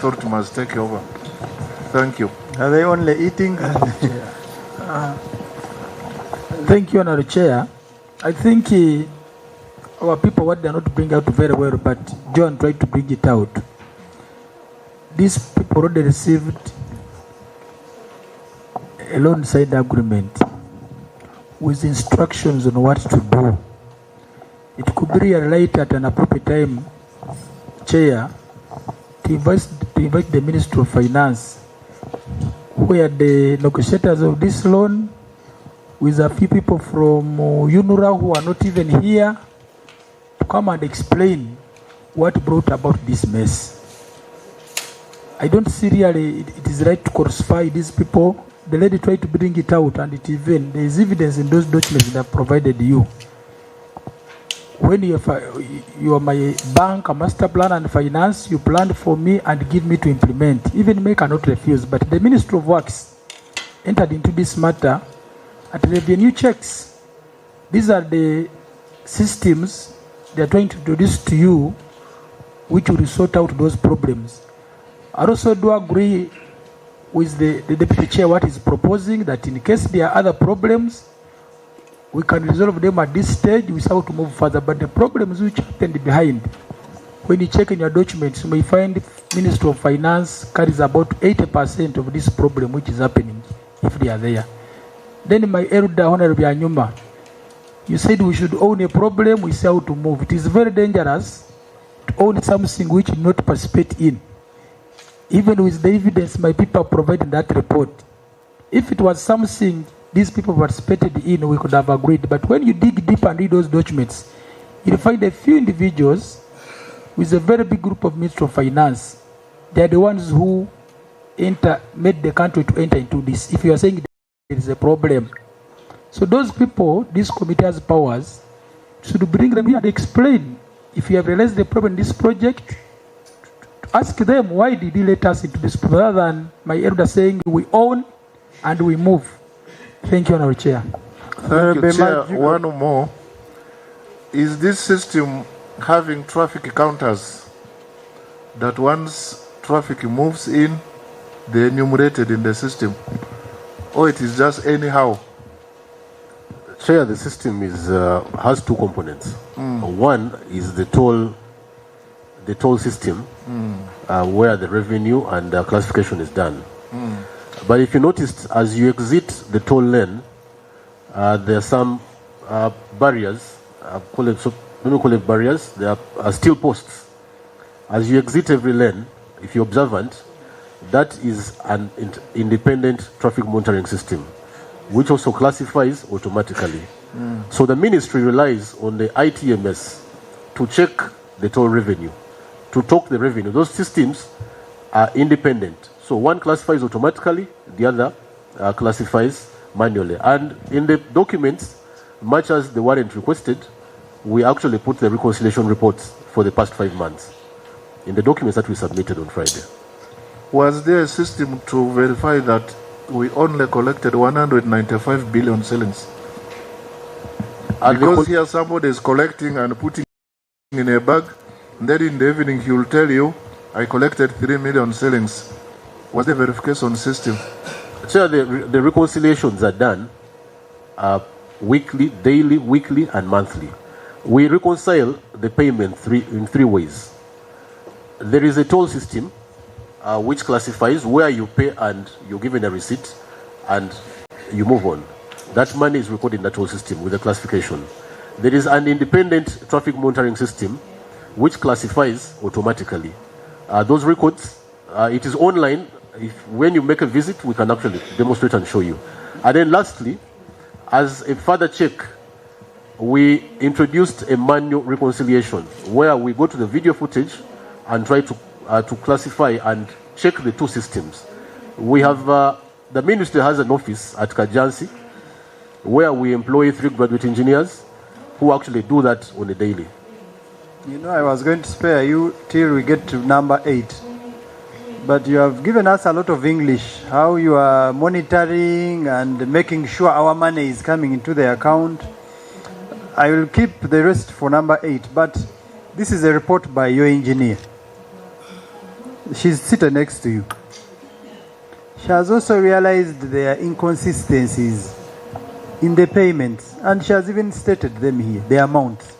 authority must take over. Thank you. Are they only eating? Thank you, Honorable Chair. I think our people, what they are not bringing out very well, but John tried to bring it out. These people already received a loan side agreement with instructions on what to do. It could be realized at an appropriate time, Chair, to invite the Ministry of Finance, where the negotiators of this loan, with a few people from UNURA who are not even here, to come and explain what brought about this mess. I don't see really it is right to crucify these people. The lady tried to bring it out, and there is evidence in those documents that I've provided you. When you are my bank, a master plan and finance, you planned for me and give me to implement. Even me cannot refuse. But the Ministry of Works entered into this matter at revenue checks. These are the systems they are trying to introduce to you, which will sort out those problems. I also do agree with the Deputy Chair what is proposing, that in case there are other problems, we can resolve them at this stage without to move further. But the problems which happened behind, when you check in your documents, you may find the Ministry of Finance carries about 80% of this problem which is happening, if they are there. Then my elder Honorable Anyuma, you said we should own a problem, we say how to move. It is very dangerous to own something which you not participate in. Even with the evidence my people provided in that report, if it was something these people participated in, we could have agreed. But when you dig deep and read those documents, you'll find a few individuals with a very big group of Ministry of Finance. They are the ones who made the country to enter into this. If you are saying there is a problem, so those people, this committee has powers, should bring them here and explain. If you have realized the problem in this project, ask them why did you let us into this, rather than my elder saying we own and we move. Thank you, Honorable Chair. Thank you, Chair. One more. Is this system having traffic counters that once traffic moves in, they're enumerated in the system? Or it is just anyhow? Chair, the system has two components. One is the toll system, where the revenue and classification is done. But if you noticed, as you exit the toll lane, there are some barriers. Let me call it barriers. There are steel posts. As you exit every lane, if you're observant, that is an independent traffic monitoring system, which also classifies automatically. So the ministry relies on the ITMS to check the toll revenue, to talk the revenue. Those systems are independent. So one classifies automatically, the other classifies manually. And in the documents, much as the warrant requested, we actually put the reconciliation reports for the past 5 months in the documents that we submitted on Friday. Was there a system to verify that we only collected 195 billion shillings? Because here somebody is collecting and putting in a bag, and then in the evening he will tell you, I collected 3 million shillings. What's the verification system? So the reconciliations are done weekly, daily, weekly, and monthly. We reconcile the payment in three ways. There is a toll system which classifies where you pay and you're given a receipt and you move on. That money is recorded in the toll system with a classification. There is an independent traffic monitoring system which classifies automatically. Those records, it is online. When you make a visit, we can actually demonstrate and show you. And then lastly, as a further check, we introduced a manual reconciliation where we go to the video footage and try to classify and check the two systems. We have, the ministry has an office at Kajansi where we employ 3 graduate engineers who actually do that on a daily. You know, I was going to spare you till we get to number 8. But you have given us a lot of English, how you are monitoring and making sure our money is coming into the account. I will keep the rest for number 8, but this is a report by your engineer. She's seated next to you. She has also realized there are inconsistencies in the payments, and she has even stated them here, the amounts.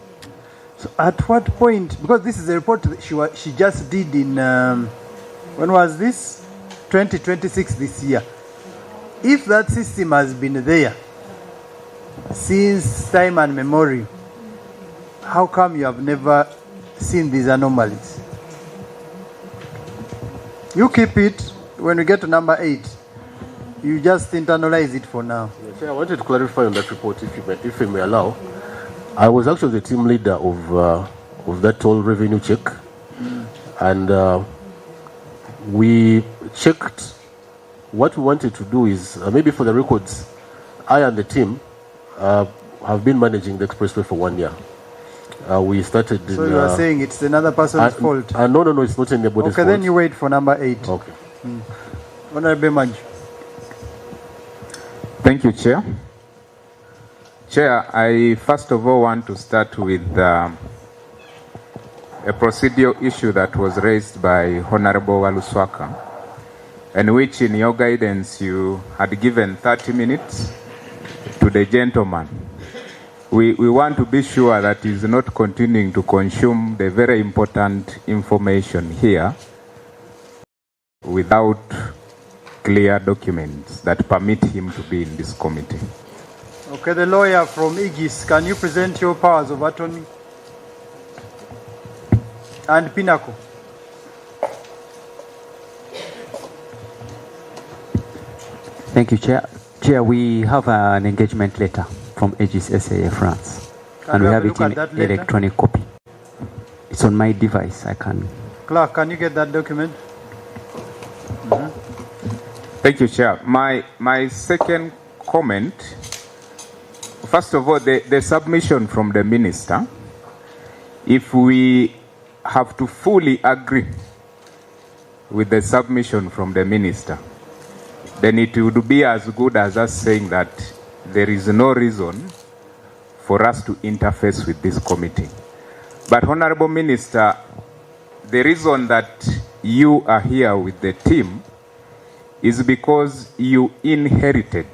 So at what point, because this is a report that she just did in, when was this? 2026 this year. If that system has been there since time and memory, how come you have never seen these anomalies? You keep it. When we get to number 8, you just internalize it for now. Yes, I wanted to clarify on that report, if you may allow. I was actually the team leader of that toll revenue check, and we checked. What we wanted to do is, maybe for the records, I and the team have been managing the expressway for 1 year. We started. So you are saying it's another person's fault? No, it's not anybody's fault. Okay, then you wait for number 8. Okay. Honorable Manj. Thank you, Chair. Chair, I first of all want to start with a procedural issue that was raised by Honorable Waluswaka, and which in your guidance you had given 30 minutes to the gentleman. We want to be sure that he is not continuing to consume the very important information here without clear documents that permit him to be in this committee. Okay, the lawyer from Aegis, can you present your powers of attorney? And Pinnacle. Thank you, Chair. Chair, we have an engagement letter from Aegis SA France. And we have it in electronic copy. It's on my device. I can. Clerk, can you get that document? Thank you, Chair. My second comment, first of all, the submission from the Minister, if we have to fully agree with the submission from the Minister, then it would be as good as us saying that there is no reason for us to interface with this committee. But Honorable Minister, the reason that you are here with the team is because you inherited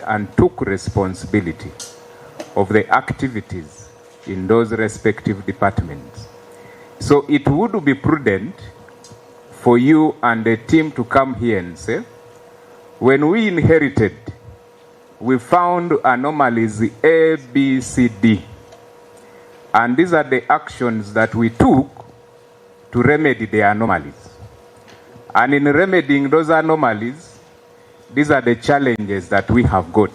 and took responsibility of the activities in those respective departments. So it would be prudent for you and the team to come here and say, when we inherited, we found anomalies A, B, C, D. And these are the actions that we took to remedy the anomalies. And in remedying those anomalies, these are the challenges that we have got.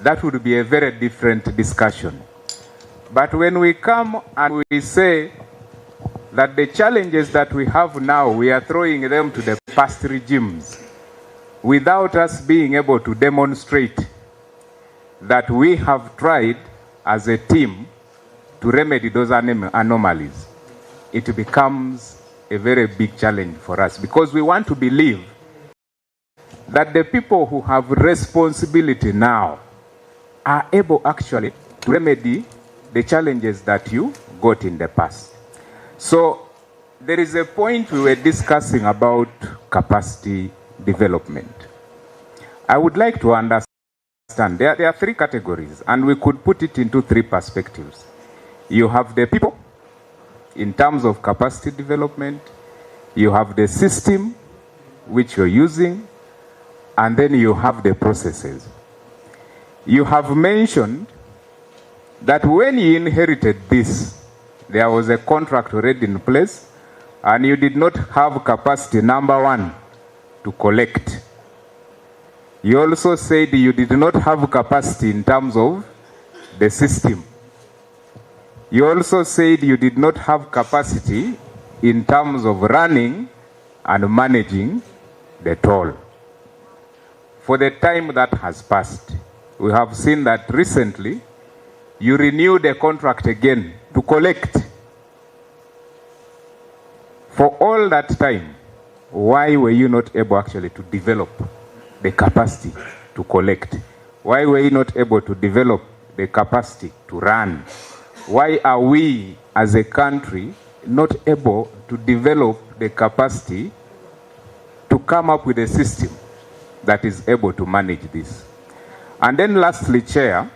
That would be a very different discussion. But when we come and we say that the challenges that we have now, we are throwing them to the past regimes without us being able to demonstrate that we have tried as a team to remedy those anomalies, it becomes a very big challenge for us, because we want to believe that the people who have responsibility now are able actually to remedy the challenges that you got in the past. So there is a point we were discussing about capacity development. I would like to understand, there are 3 categories, and we could put it into 3 perspectives. You have the people in terms of capacity development, you have the system which you're using, and then you have the processes. You have mentioned that when you inherited this, there was a contract already in place, and you did not have capacity, number 1, to collect. You also said you did not have capacity in terms of the system. You also said you did not have capacity in terms of running and managing the toll. For the time that has passed, we have seen that recently you renewed the contract again to collect. For all that time, why were you not able actually to develop the capacity to collect? Why were you not able to develop the capacity to run? Why are we as a country not able to develop the capacity to come up with a system that is able to manage this. And then lastly, Chair,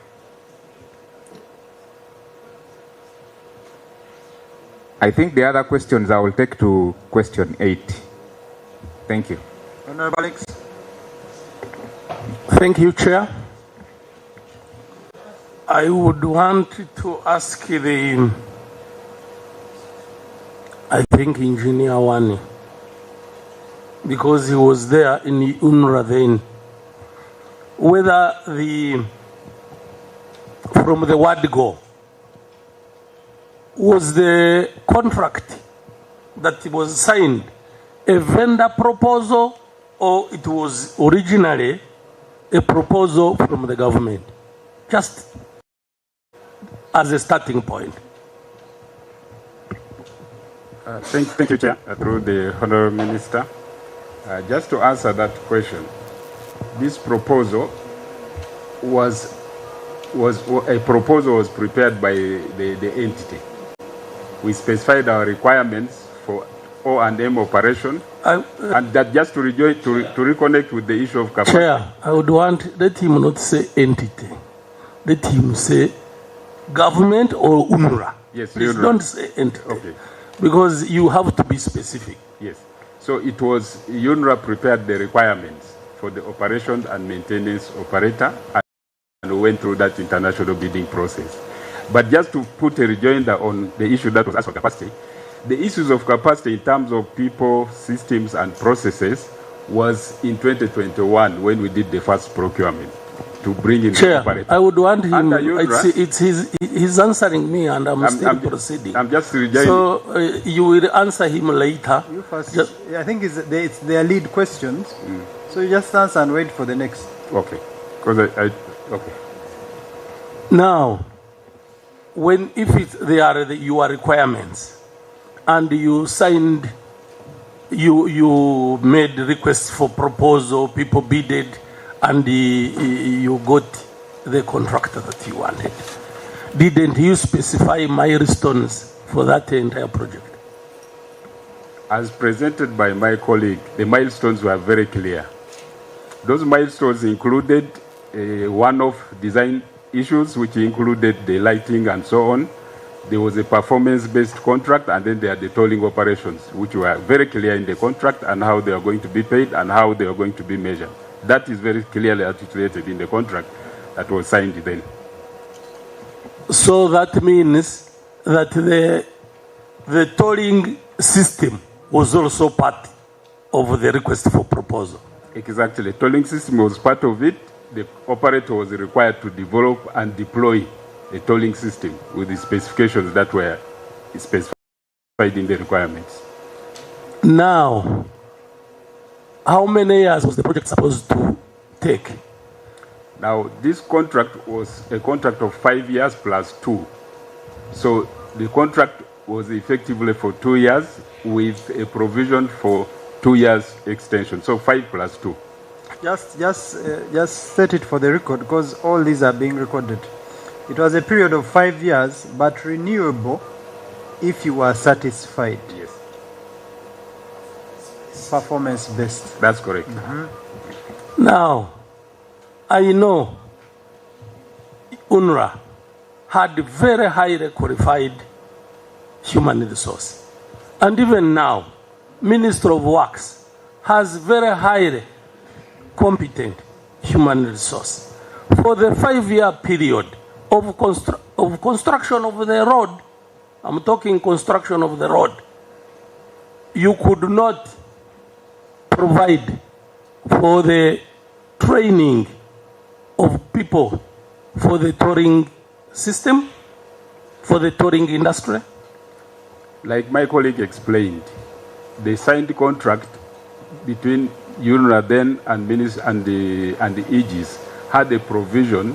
I think the other questions I will take to question 8. Thank you. Honorable Alex. Thank you, Chair. I would want to ask I think Engineer Wani, because he was there in the UNRWA then, whether from the word go, was the contract that was signed a vendor proposal, or it was originally a proposal from the government? Just as a starting point. Thank you, Chair. Through the Honourable Minister. Just to answer that question, this proposal was prepared by the entity. We specified our requirements for O&M operation, and that just to reconnect with the issue of capacity. Chair, I would want, let him not say entity. Let him say government or UNRWA. Yes, please UNRWA. Don't say entity. Okay. Because you have to be specific. Yes. So it was UNRWA prepared the requirements for the operations and maintenance operator, and we went through that international bidding process. But just to put a rejoinder on the issue that was asked for capacity, the issues of capacity in terms of people, systems, and processes was in 2021 when we did the first procurement to bring in Chair, the operator. I would want him, UNRWA, he's answering me and I'm still proceeding. I'm just rejoining. So you will answer him later. You first, I think it's their lead questions. So you just answer and wait for the next. Okay. Because okay. Now, if they are your requirements, and you signed, you made requests for proposal, people bidded, and you got the contractor that you wanted, didn't you specify milestones for that entire project? As presented by my colleague, the milestones were very clear. Those milestones included one-off design issues, which included the lighting and so on. There was a performance-based contract, and then there are the tolling operations, which were very clear in the contract, and how they are going to be paid and how they are going to be measured. That is very clearly articulated in the contract that was signed then. So that means that the tolling system was also part of the request for proposal. Exactly. The tolling system was part of it. The operator was required to develop and deploy a tolling system with the specifications that were specified in the requirements. Now, how many years was the project supposed to take? Now, this contract was a contract of 5 years plus 2. So the contract was effectively for 2 years with a provision for 2 years extension. So 5 plus 2. Just set it for the record, because all these are being recorded. It was a period of 5 years, but renewable if you are satisfied. Yes. Performance based. That's correct. Now, I know UNRWA had very highly qualified human resource. And even now, Minister of Works has very highly competent human resource. For the 5-year period of construction of the road, I'm talking construction of the road, you could not provide for the training of people for the touring system, for the touring industry? Like my colleague explained, the signed contract between UNRWA then and the Aegis had a provision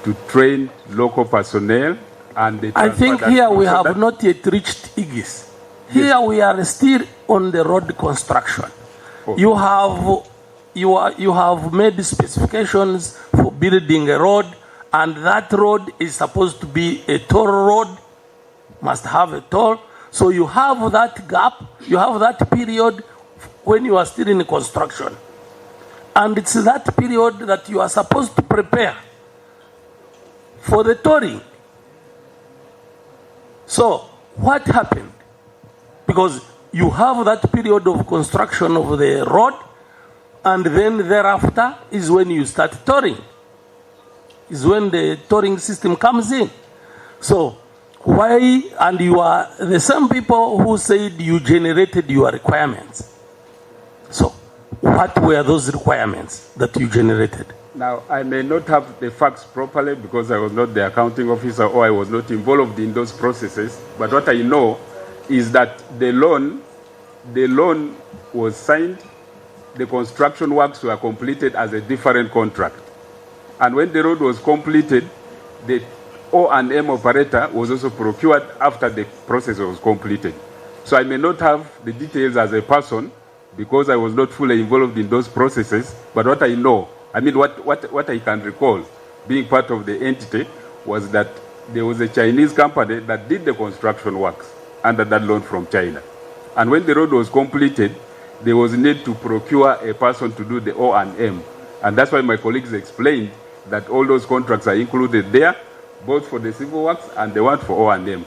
to train local personnel and the I think here we have not yet reached Aegis. Here yes. We are still on the road construction. Oh. You have made specifications for building a road, and that road is supposed to be a toll road, must have a toll. So you have that gap, you have that period when you are still in construction. And it's that period that you are supposed to prepare for the touring. So what happened? Because you have that period of construction of the road, and then thereafter is when you start touring. Is when the touring system comes in. So why, and you are the same people who said you generated your requirements. So what were those requirements that you generated? Now, I may not have the facts properly because I was not the accounting officer or I was not involved in those processes. But what I know is that the loan was signed, the construction works were completed as a different contract. And when the road was completed, the O&M operator was also procured after the process was completed. So I may not have the details as a person because I was not fully involved in those processes, but what I know, I mean what I can recall, being part of the entity, was that there was a Chinese company that did the construction works under that loan from China. And when the road was completed, there was a need to procure a person to do the O&M. And that's why my colleagues explained that all those contracts are included there, both for the civil works and the one for O&M.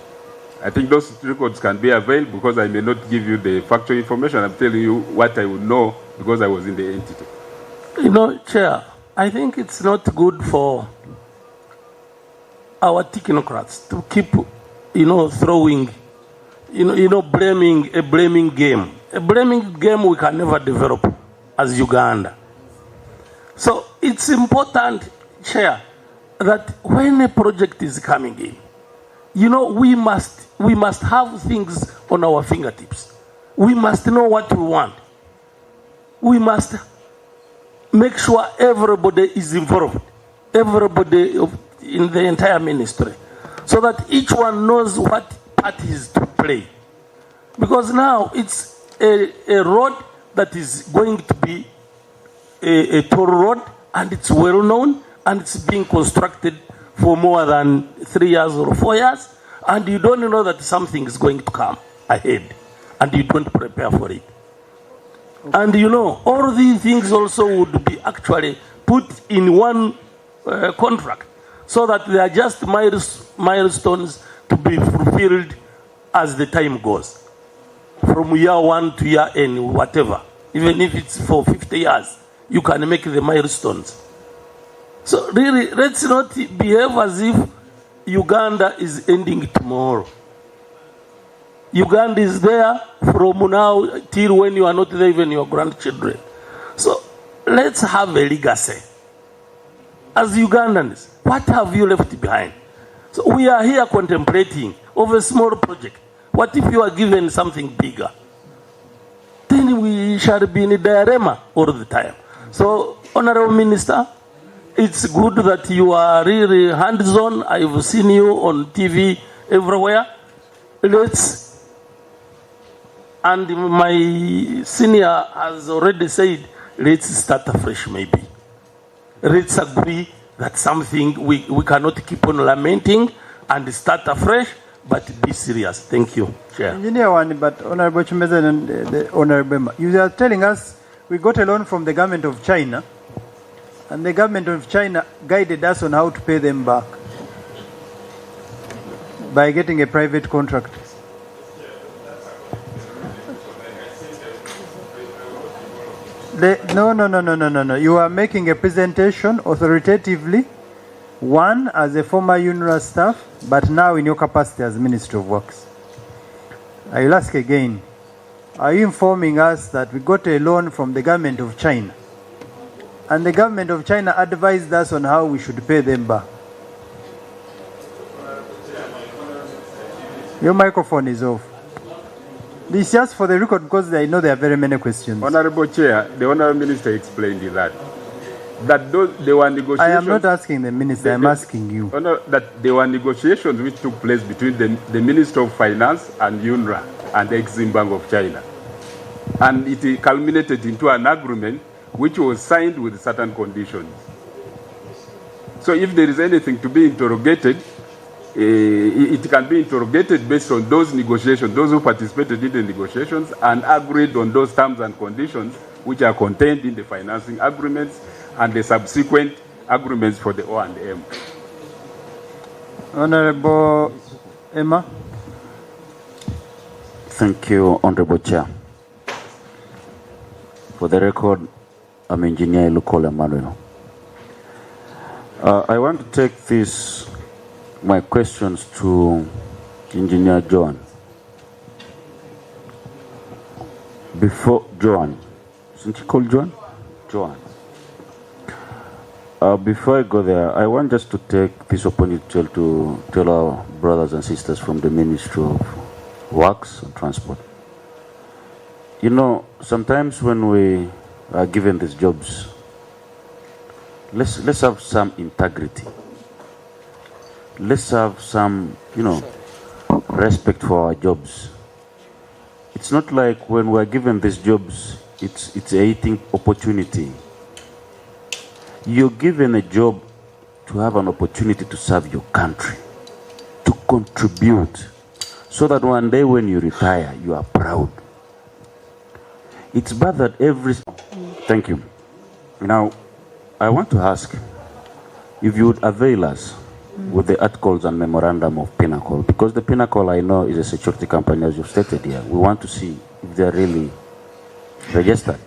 I think those records can be availed because I may not give you the factual information. I'm telling you what I would know because I was in the entity. You know, Chair, I think it's not good for our technocrats to keep, throwing, blaming a blaming game. A blaming game we can never develop as Uganda. So it's important, Chair, that when a project is coming in, we must have things on our fingertips. We must know what we want. We must make sure everybody is involved, everybody in the entire ministry, so that each one knows what part is to play. Because now it's a road that is going to be a toll road, and it's well known, and it's being constructed for more than 3 years or 4 years, and you don't know that something is going to come ahead, and you don't prepare for it. And all these things also would be actually put in one contract, so that they are just milestones to be fulfilled as the time goes, from year 1 to year end, whatever. Even if it's for 50 years, you can make the milestones. So really, let's not behave as if Uganda is ending tomorrow. Uganda is there from now till when you are not there, even your grandchildren. So let's have a legacy. As Ugandans, what have you left behind? So we are here contemplating of a small project. What if you are given something bigger? Then we shall be in a dilemma all the time. So, Honorable Minister, it's good that you are really hands-on. I've seen you on TV everywhere. And my senior has already said, let's start afresh maybe. Let's agree that something we cannot keep on lamenting and start afresh, but be serious. Thank you, Chair. Engineer One, but Honorable Chimeza and the Honorable, you are telling us we got a loan from the government of China, and the government of China guided us on how to pay them back by getting a private contract. No. You are making a presentation authoritatively, one as a former UNRWA staff, but now in your capacity as Minister of Works. I will ask again, are you informing us that we got a loan from the government of China, and the government of China advised us on how we should pay them back? Your microphone is off. This is just for the record because I know there are very many questions. Honorable Chair, the Honorable Minister explained that there were negotiations. I am not asking the Minister, I am asking you. That there were negotiations which took place between the Minister of Finance and UNRWA and the Exim Bank of China. And it culminated into an agreement which was signed with certain conditions. So if there is anything to be interrogated, it can be interrogated based on those negotiations, those who participated in the negotiations and agreed on those terms and conditions which are contained in the financing agreements and the subsequent agreements for the O&M. Honorable Emma. Thank you, Honorable Chair. For the record, I'm Engineer Lukola Emmanuel. I want to take my questions to Engineer Joan. Before Joan, isn't he called Joan? Joan. Before I go there, I want just to take this opportunity to tell our brothers and sisters from the Ministry of Works and Transport. You know, sometimes when we are given these jobs, let's have some integrity. Let's have some, respect for our jobs. It's not like when we're given these jobs, it's a eating opportunity. You're given a job to have an opportunity to serve your country, to contribute, so that one day when you retire, you are proud. It's bad that Thank you. Now, I want to ask if you would avail us with the articles and memorandum of Pinnacle, because the Pinnacle, I know, is a security company, as you've stated here. We want to see if they're really registered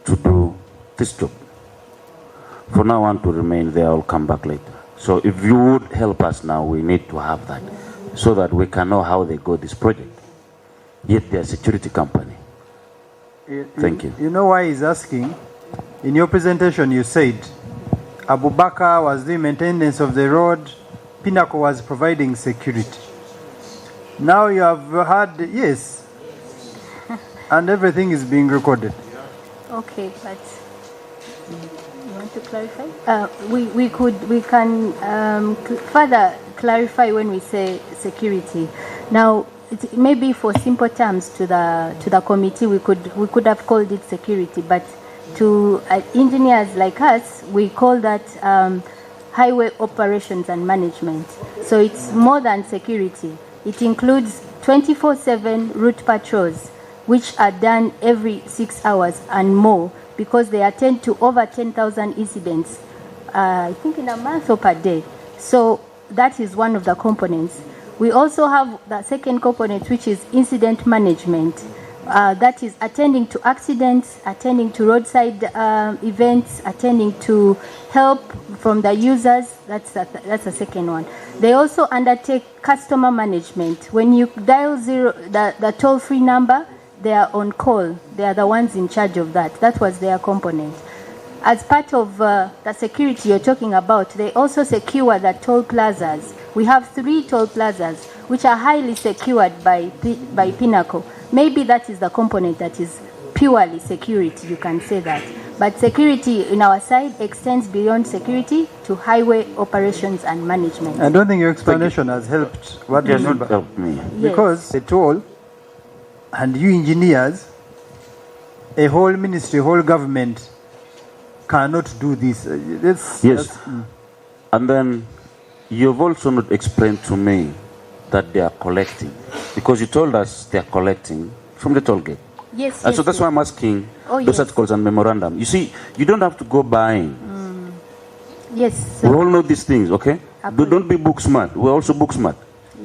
to do this job. For now on to remain there, I'll come back later. So if you would help us now, we need to have that, so that we can know how they got this project. Yet they're a security company. Thank you. You know why he's asking? In your presentation, you said Abubakar was doing maintenance of the road, Pinnacle was providing security. Now you have heard, yes, and everything is being recorded. Okay, but you want to clarify? We can further clarify when we say security. Now, maybe for simple terms to the committee, we could have called it security, but to engineers like us, we call that highway operations and management. So it's more than security. It includes 24/7 route patrols, which are done every 6 hours and more, because they attend to over 10,000 incidents, I think in a month or per day. So that is one of the components. We also have the second component, which is incident management. That is attending to accidents, attending to roadside events, attending to help from the users. That's the second one. They also undertake customer management. When you dial the toll-free number, they are on call. They are the ones in charge of that. That was their component. As part of the security you're talking about, they also secure the toll plazas. We have 3 toll plazas, which are highly secured by Pinnacle. Maybe that is the component that is purely security, you can say that. But security in our side extends beyond security to highway operations and management. I don't think your explanation has helped. What has not helped me? Because the toll and you engineers, a whole ministry, whole government cannot do this. Yes. And then you've also not explained to me that they are collecting, because you told us they are collecting from the toll gate. Yes. And so that's why I'm asking those articles and memorandum. You see, you don't have to go buying. Yes. We all know these things, okay? Don't be book smart. We're also book smart.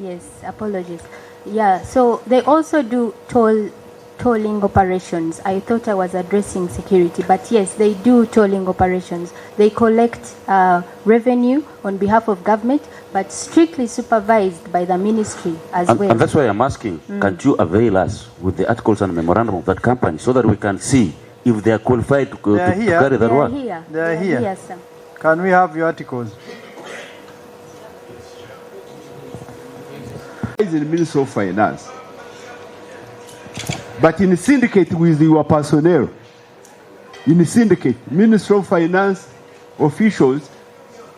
Yes, apologies. Yeah, so they also do tolling operations. I thought I was addressing security, but yes, they do tolling operations. They collect revenue on behalf of government, but strictly supervised by the ministry as well. And that's why I'm asking, can't you avail us with the articles and memorandum of that company, so that we can see if they are qualified to carry that work? They are here. Yes, sir. Can we have your articles? Is in the Ministry of Finance, but in syndicate with your personnel, in syndicate, Ministry of Finance officials,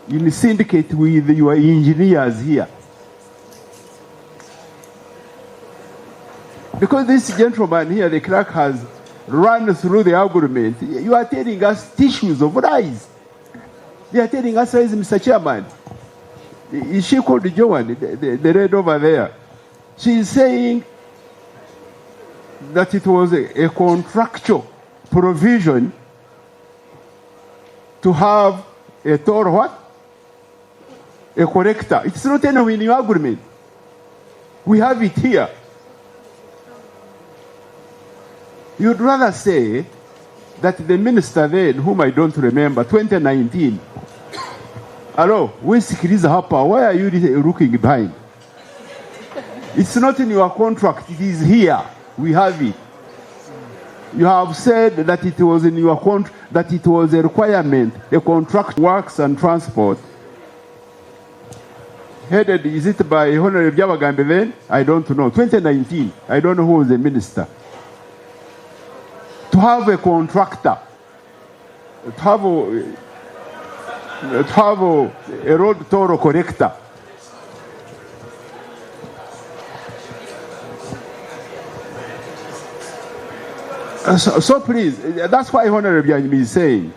in syndicate with your engineers here. Because this gentleman here, the clerk, has run through the argument. You are telling us tissues of lies. They are telling us lies, Mr. Chairman. Is she called Joan, the red over there? She's saying that it was a contractual provision to have a toll what? A corrector. It's not anywhere in your agreement. We have it here. You'd rather say that the minister then, whom I don't remember, 2019, hello, why are you looking behind? It's not in your contract, it is here. We have it. You have said that it was in your contract, that it was a requirement, a contract works and transport. Headed, is it by Honorable Jabagambe then? I don't know. 2019, I don't know who was the minister. To have a contractor, to have a road toll collector. So please, that's why Honorable Yanimi is saying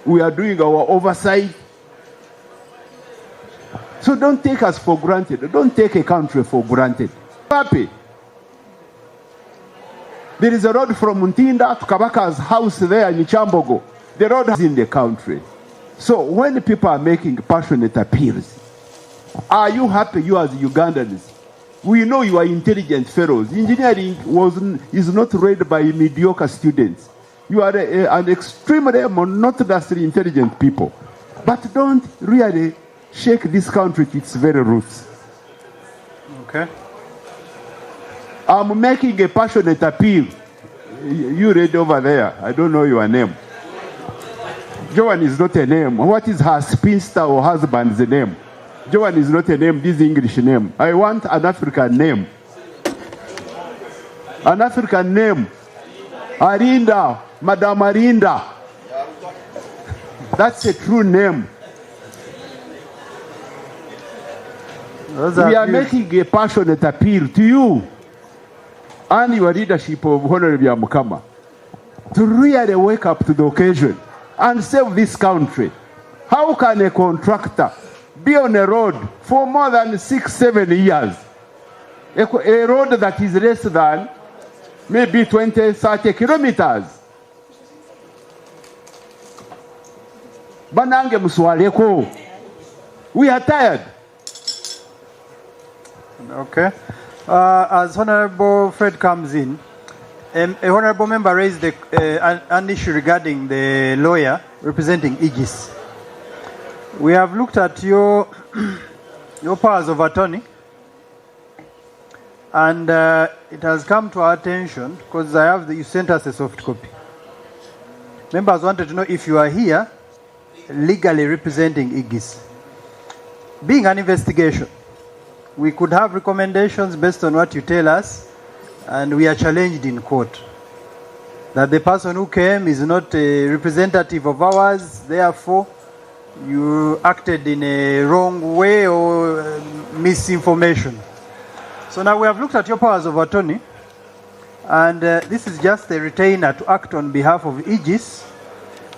we are doing our oversight. So don't take us for granted. Don't take a country for granted. Happy. There is a road from Muntinda to Kabaka's house there in Chambogo. The road is in the country. So when people are making passionate appeals, are you happy, you as Ugandans? We know you are intelligent fellows. Engineering is not read by mediocre students. You are an extremely monotonously intelligent people. But don't really shake this country to its very roots. Okay. I'm making a passionate appeal. You read over there. I don't know your name. Joan is not a name. What is her spinster or husband's name? Joan is not a name, this English name. I want an African name. An African name. Arinda, Madame Arinda. That's a true name. We are making a passionate appeal to you and your leadership of Honorable Mukama to really wake up to the occasion and save this country. How can a contractor be on a road for more than 6-7 years? A road that is less than maybe 20-30 kilometers. Banange muswaleko. We are tired. Okay. As Honorable Fred comes in, a Honorable member raised an issue regarding the lawyer representing Aegis. We have looked at your powers of attorney, and it has come to our attention because you sent us a soft copy. Members wanted to know if you are here legally representing Aegis. Being an investigation, we could have recommendations based on what you tell us, and we are challenged in court that the person who came is not a representative of ours, therefore you acted in a wrong way or misinformation. So now we have looked at your powers of attorney, and this is just a retainer to act on behalf of Aegis,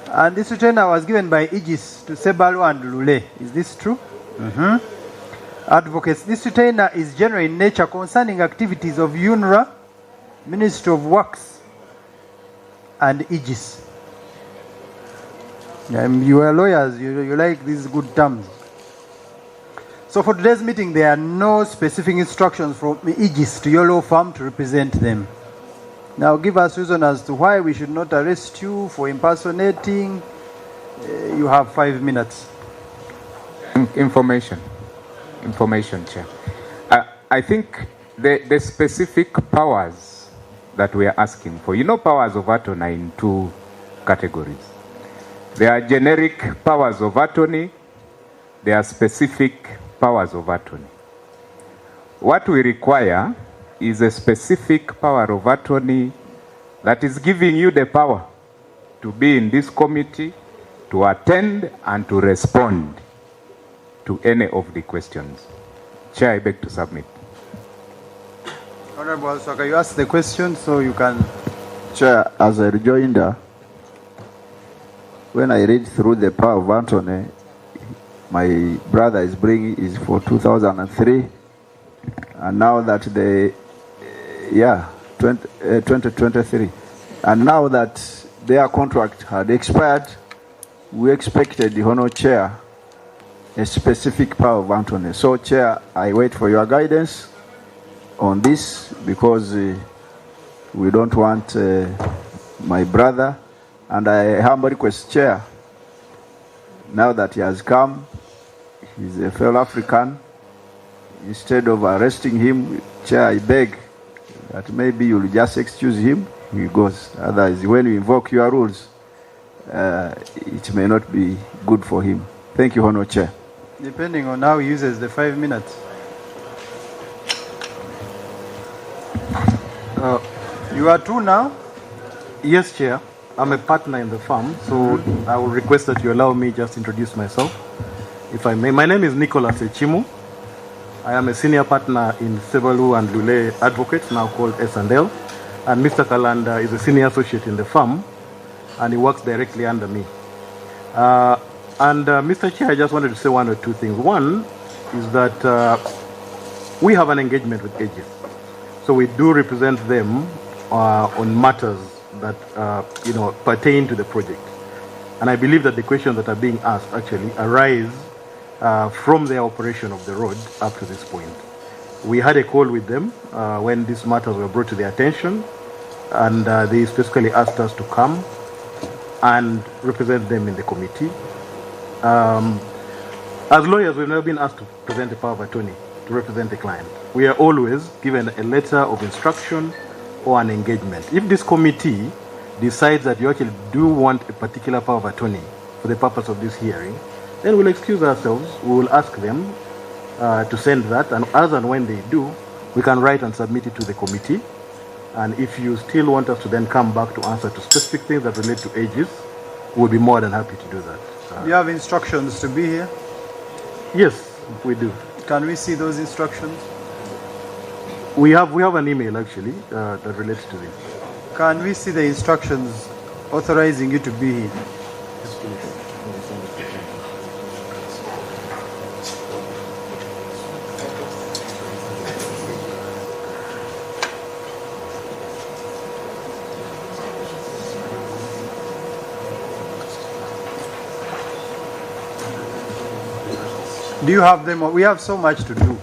and this retainer was given by Aegis to Sebalo and Lule. Is this true? Mm-hmm. Advocates, this retainer is general in nature concerning activities of UNRA, Ministry of Works, and Aegis. You are lawyers, you like these good terms. So for today's meeting, there are no specific instructions from Aegis to your law firm to represent them. Now give us reason as to why we should not arrest you for impersonating. You have 5 minutes. Information, Chair. I think the specific powers that we are asking for, powers of attorney are in 2 categories. There are generic powers of attorney, there are specific powers of attorney. What we require is a specific power of attorney that is giving you the power to be in this committee, to attend and to respond to any of the questions. Chair, I beg to submit. Honorable Alswaka, you asked the question, so you can. Chair, as a rejoinder, when I read through the power of attorney, my brother is bringing is for 2003, and now that 2023, and now that their contract had expired, we expected the Honour Chair a specific power of attorney. So, Chair, I wait for your guidance on this, because we don't want my brother, and I humbly request, Chair, now that he has come, he's a fellow African, instead of arresting him, Chair, I beg that maybe you'll just excuse him, he goes. Otherwise, when you invoke your rules, it may not be good for him. Thank you, Honour Chair. Depending on how he uses the 5 minutes. You are two now? Yes, Chair. I'm a partner in the firm, so I will request that you allow me just introduce myself, if I may. My name is Nicholas Echimu. I am a senior partner in Sevalu and Lule Advocates, now called S&L. And Mr. Kalanda is a senior associate in the firm, and he works directly under me. Mr. Chair, I just wanted to say one or two things. One is that we have an engagement with Aegis. So we do represent them on matters that pertain to the project. And I believe that the questions that are being asked actually arise from their operation of the road up to this point. We had a call with them when these matters were brought to their attention, and they specifically asked us to come and represent them in the committee. As lawyers, we've never been asked to present a power of attorney to represent the client. We are always given a letter of instruction or an engagement. If this committee decides that you actually do want a particular power of attorney for the purpose of this hearing, then we'll excuse ourselves. We will ask them to send that, and as and when they do, we can write and submit it to the committee. And if you still want us to then come back to answer to specific things that relate to Aegis, we'll be more than happy to do that. You have instructions to be here? Yes, we do. Can we see those instructions? We have an email actually that relates to this. Can we see the instructions authorizing you to be here? Yes, please. Do you have them? We have so much to do.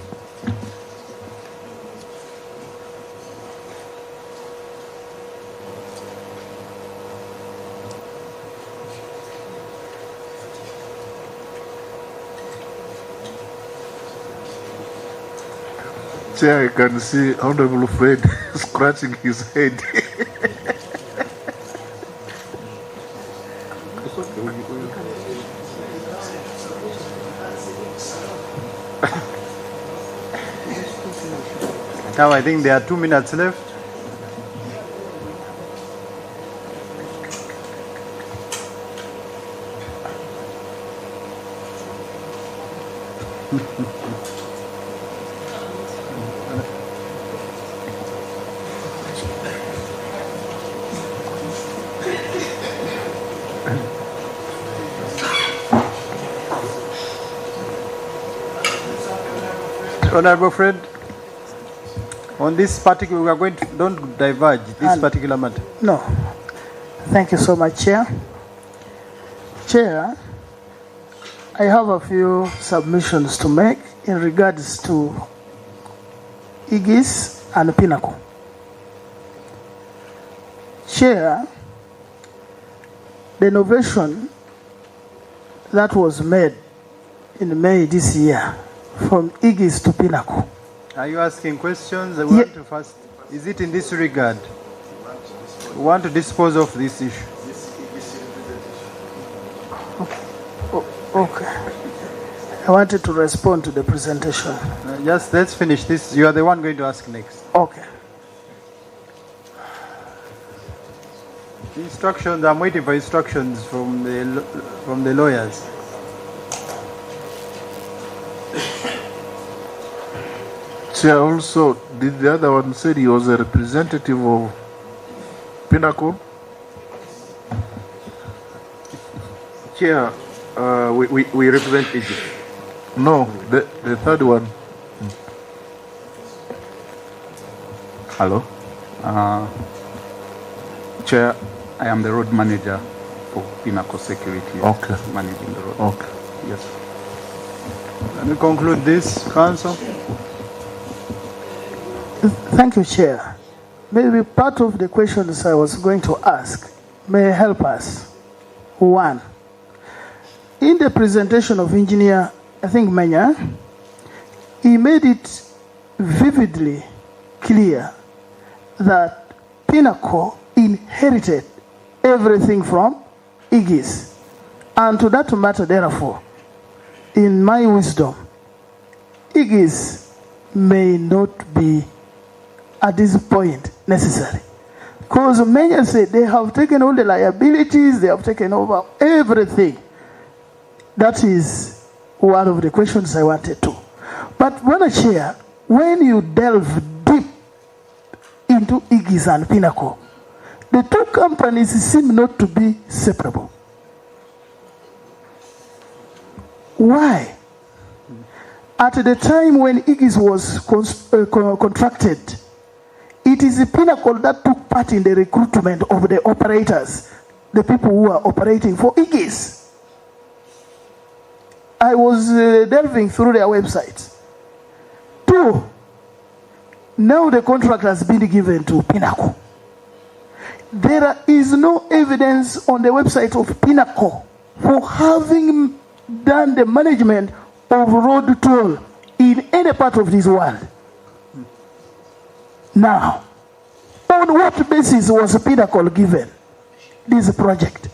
Chair, I can see Honorable Fred scratching his head. Now I think there are 2 minutes left. Honorable Fred, on this particular, we are going to, don't diverge this particular matter. No. Thank you so much, Chair. Chair, I have a few submissions to make in regards to Aegis and Pinnacle. Chair, the innovation that was made in May this year from Aegis to Pinnacle. Are you asking questions? I want to first, is it in this regard? We want to dispose of this issue. Okay. I wanted to respond to the presentation. Just let's finish this. You are the one going to ask next. Okay. Instructions. I'm waiting for instructions from the lawyers. Chair, also, did the other one say he was a representative of Pinnacle? Chair, we represent Aegis. No, the third one. Hello. Chair, I am the road manager for Pinnacle Security. Okay. Managing the road. Okay. Yes. Let me conclude this, Council. Thank you, Chair. Maybe part of the questions I was going to ask may help us. One, in the presentation of Engineer, I think Manya, he made it vividly clear that Pinnacle inherited everything from Igis. And to that matter, therefore, in my wisdom, Igis may not be at this point necessary. Because many say they have taken all the liabilities, they have taken over everything. That is one of the questions I wanted to. But when I share, when you delve deep into Igis and Pinnacle, the two companies seem not to be separable. Why? At the time when Igis was contracted, it is the Pinnacle that took part in the recruitment of the operators, the people who are operating for Igis. I was delving through their website. Two, now the contract has been given to Pinnacle. There is no evidence on the website of Pinnacle for having done the management of road toll in any part of this world. Now, on what basis was Pinnacle given this project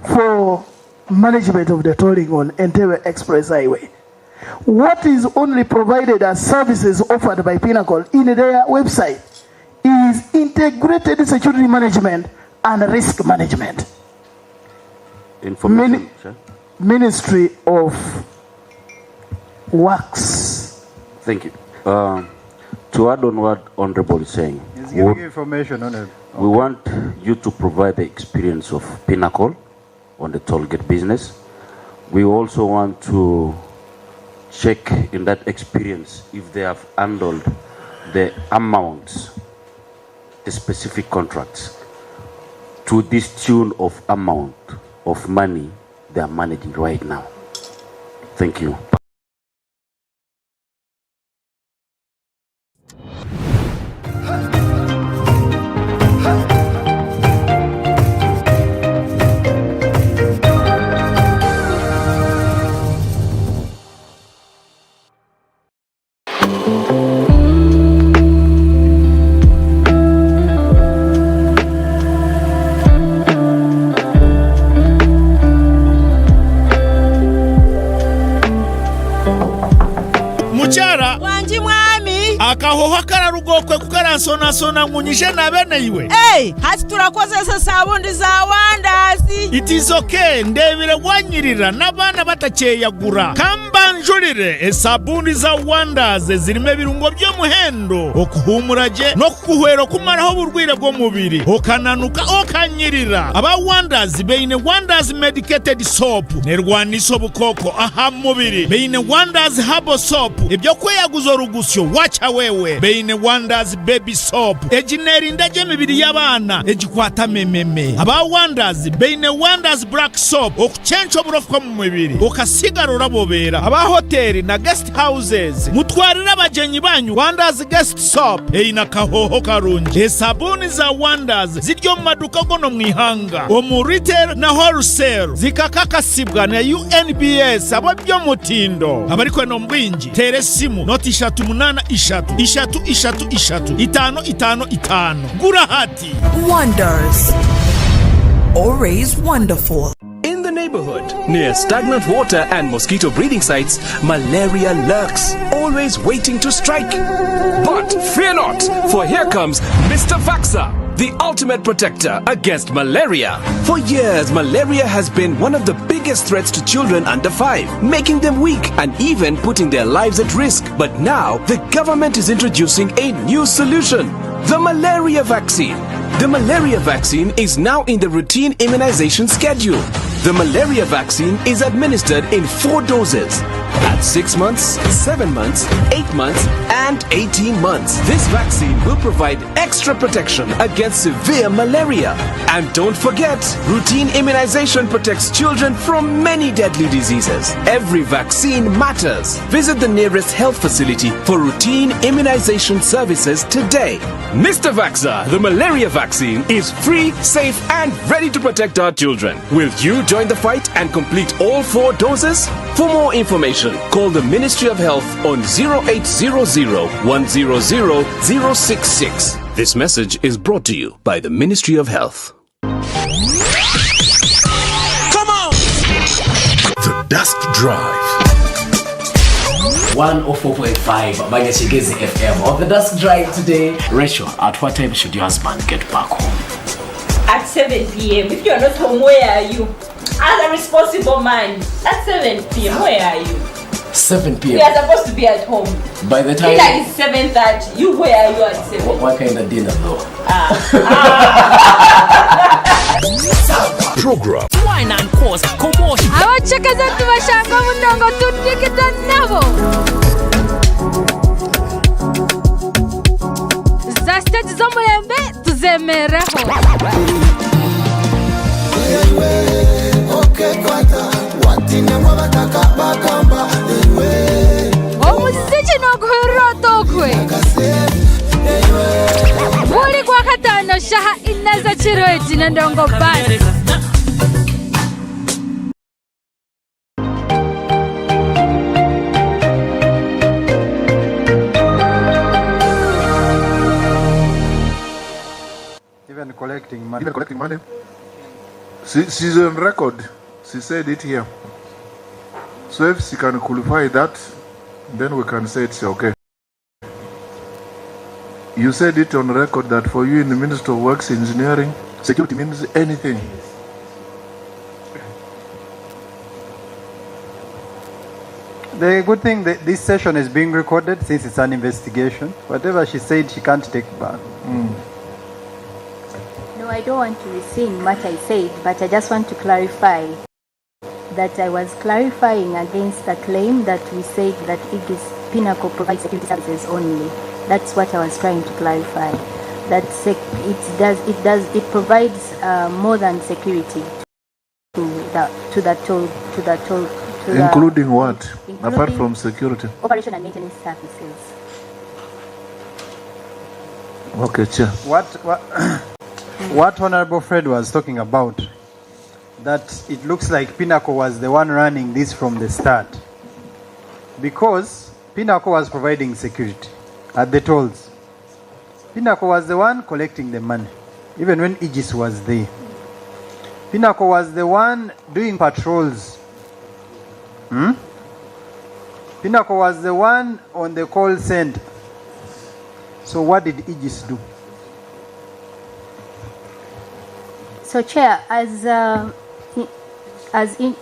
for management of the tolling on Entebbe Express Highway? What is only provided as services offered by Pinnacle in their website is integrated security management and risk management. Ministry of Works. Thank you. To add on what Honorable is saying, He's giving information on it. We want you to provide the experience of Pinnacle on the toll gate business. We also want to check in that experience if they have handled the amounts, the specific contracts, to this tune of amount of money they are managing right now. Thank you. akahoho kararugokwe kukaransonasona nkunyije na bene iwe. Hati turakozesa sabundi za Wandazi. It is okay, ndebire wanyirira n'abana batakeyagura kambanjurire esabuni za Wandazi zirimo birungo byo muhendo okuhumuraje no kuhwero kumaraho burwire bwo mubiri okananuka okanyirira aba Wandazi beine Wandazi medicated soap nerwaniso bukoko aha mubiri beine Wandazi herbal soap ibyo kweyaguzo rugusyo wacha wewe beine Wandazi baby soap ejineri ndaje mibiri y'abana ejikwata mememe aba Wandazi beine Wandazi black soap okuchencho burofwa mu mubiri okasigarura bobera aba hoteli na guest houses mutwarira abajenyi banyu Wandazi guest soap eina kahoho karungi esabuni za Wandazi ziryo mu maduka gono mwihanga omu retail na wholesale zikakakasibwa na UNBS ababyo mutindo abariko no mbwinji tere simu noti 383 gura hati Wonders, always wonderful. In the neighborhood, near stagnant water and mosquito breeding sites, malaria lurks, always waiting to strike. But fear not, for here comes Mr. Vaxa, the ultimate protector against malaria. For years, malaria has been one of the biggest threats to children under 5, making them weak and even putting their lives at risk. But now, the government is introducing a new solution, the malaria vaccine. The malaria vaccine is now in the routine immunization schedule. The malaria vaccine is administered in 4 doses. At 6 months, 7 months, 8 months, and 18 months. This vaccine will provide extra protection against severe malaria. And don't forget, routine immunization protects children from many deadly diseases. Every vaccine matters. Visit the nearest health facility for routine immunization services today. Mr. Vaxa, the malaria vaccine, is free, safe, and ready to protect our children. Will you join the fight and complete all 4 doses? For more information, call the Ministry of Health on 0800 100 066. This message is brought to you by the Ministry of Health. Come on! The Dusk Drive. 104.5 Magashigezi FM. On the Dusk Drive today, Rachel, at what time should your husband get back home? At 7 p.m. If you're not home, where are you? As a responsible man, at 7 p.m., where are you? 7 p.m. We are supposed to be at home. By the time... Dinner is 7:30. You, where are you at 7? What kind of dinner though? Program. Wine and course, commotion. Abachakaza tubashanga munongo tutikita nabo. Za stage zo mulembe tuzemereho. Omuziki n'oguhurota okwe. Buli kwa katano shaha inaza chirweti na ndongo basi. Even collecting money. She's on record. She said it here. So if she can qualify that, then we can say it's okay. You said it on record that for you in the Ministry of Works Engineering, security means anything. The good thing that this session is being recorded since it's an investigation. Whatever she said, she can't take back. No, I don't want to rescind what I said, but I just want to clarify that I was clarifying against the claim that we said that Igis Pinnacle provides security services only. That's what I was trying to clarify. That it provides more than security to the toll. Including what? Apart from security? Operation and maintenance services. Okay, Chair. What Honorable Fred was talking about, that it looks like Pinnacle was the one running this from the start. Because Pinnacle was providing security at the tolls. Pinnacle was the one collecting the money, even when Aegis was there. Pinnacle was the one doing patrols. Pinnacle was the one on the call center. So what did Aegis do? So, Chair, as in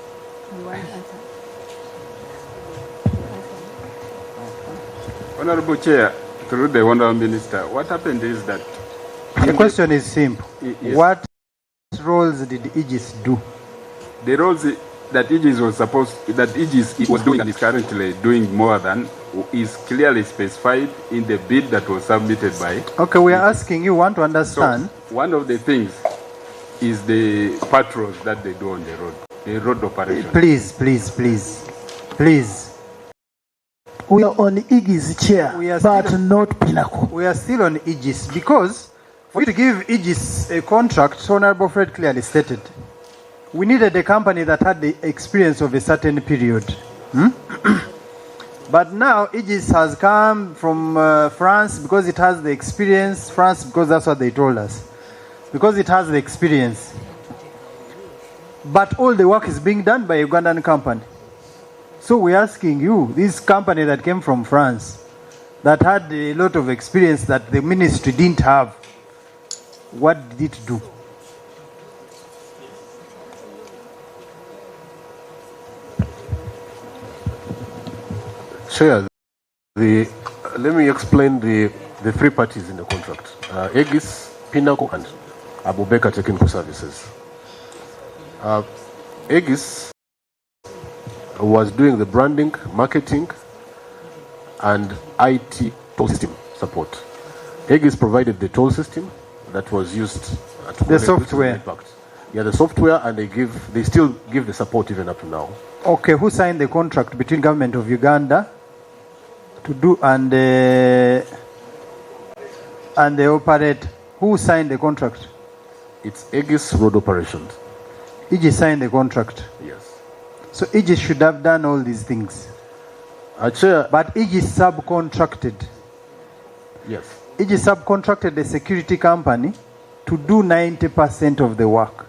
Honorable Chair, through the Honorable Minister, what happened is that... The question is simple. Yes. What roles did Aegis do? The roles that Aegis was doing and is currently doing more than is clearly specified in the bid that was submitted by... Okay, we are asking you, want to understand? So, one of the things is the patrols that they do on the road operation. Please. We are on Aegis, Chair, but not Pinnacle. We are still on Aegis because for you to give Aegis a contract, Honorable Fred clearly stated, we needed a company that had the experience of a certain period. But now Aegis has come from France because it has the experience. France because that's what they told us. Because it has the experience. But all the work is being done by a Ugandan company. So we're asking you, this company that came from France, that had a lot of experience that the ministry didn't have, what did it do? Chair, let me explain the three parties in the contract. Aegis, Pinnacle, and Abubakar Technical Services. Aegis was doing the branding, marketing, and IT toll system support. Aegis provided the toll system that was used to the software. Yeah, the software, and they still give the support even up to now. Okay, who signed the contract between government of Uganda to do and the operator? Who signed the contract? It's Aegis Road Operations. Aegis signed the contract. Yes. So Aegis should have done all these things. But Aegis subcontracted. Yes. Aegis subcontracted a security company to do 90% of the work.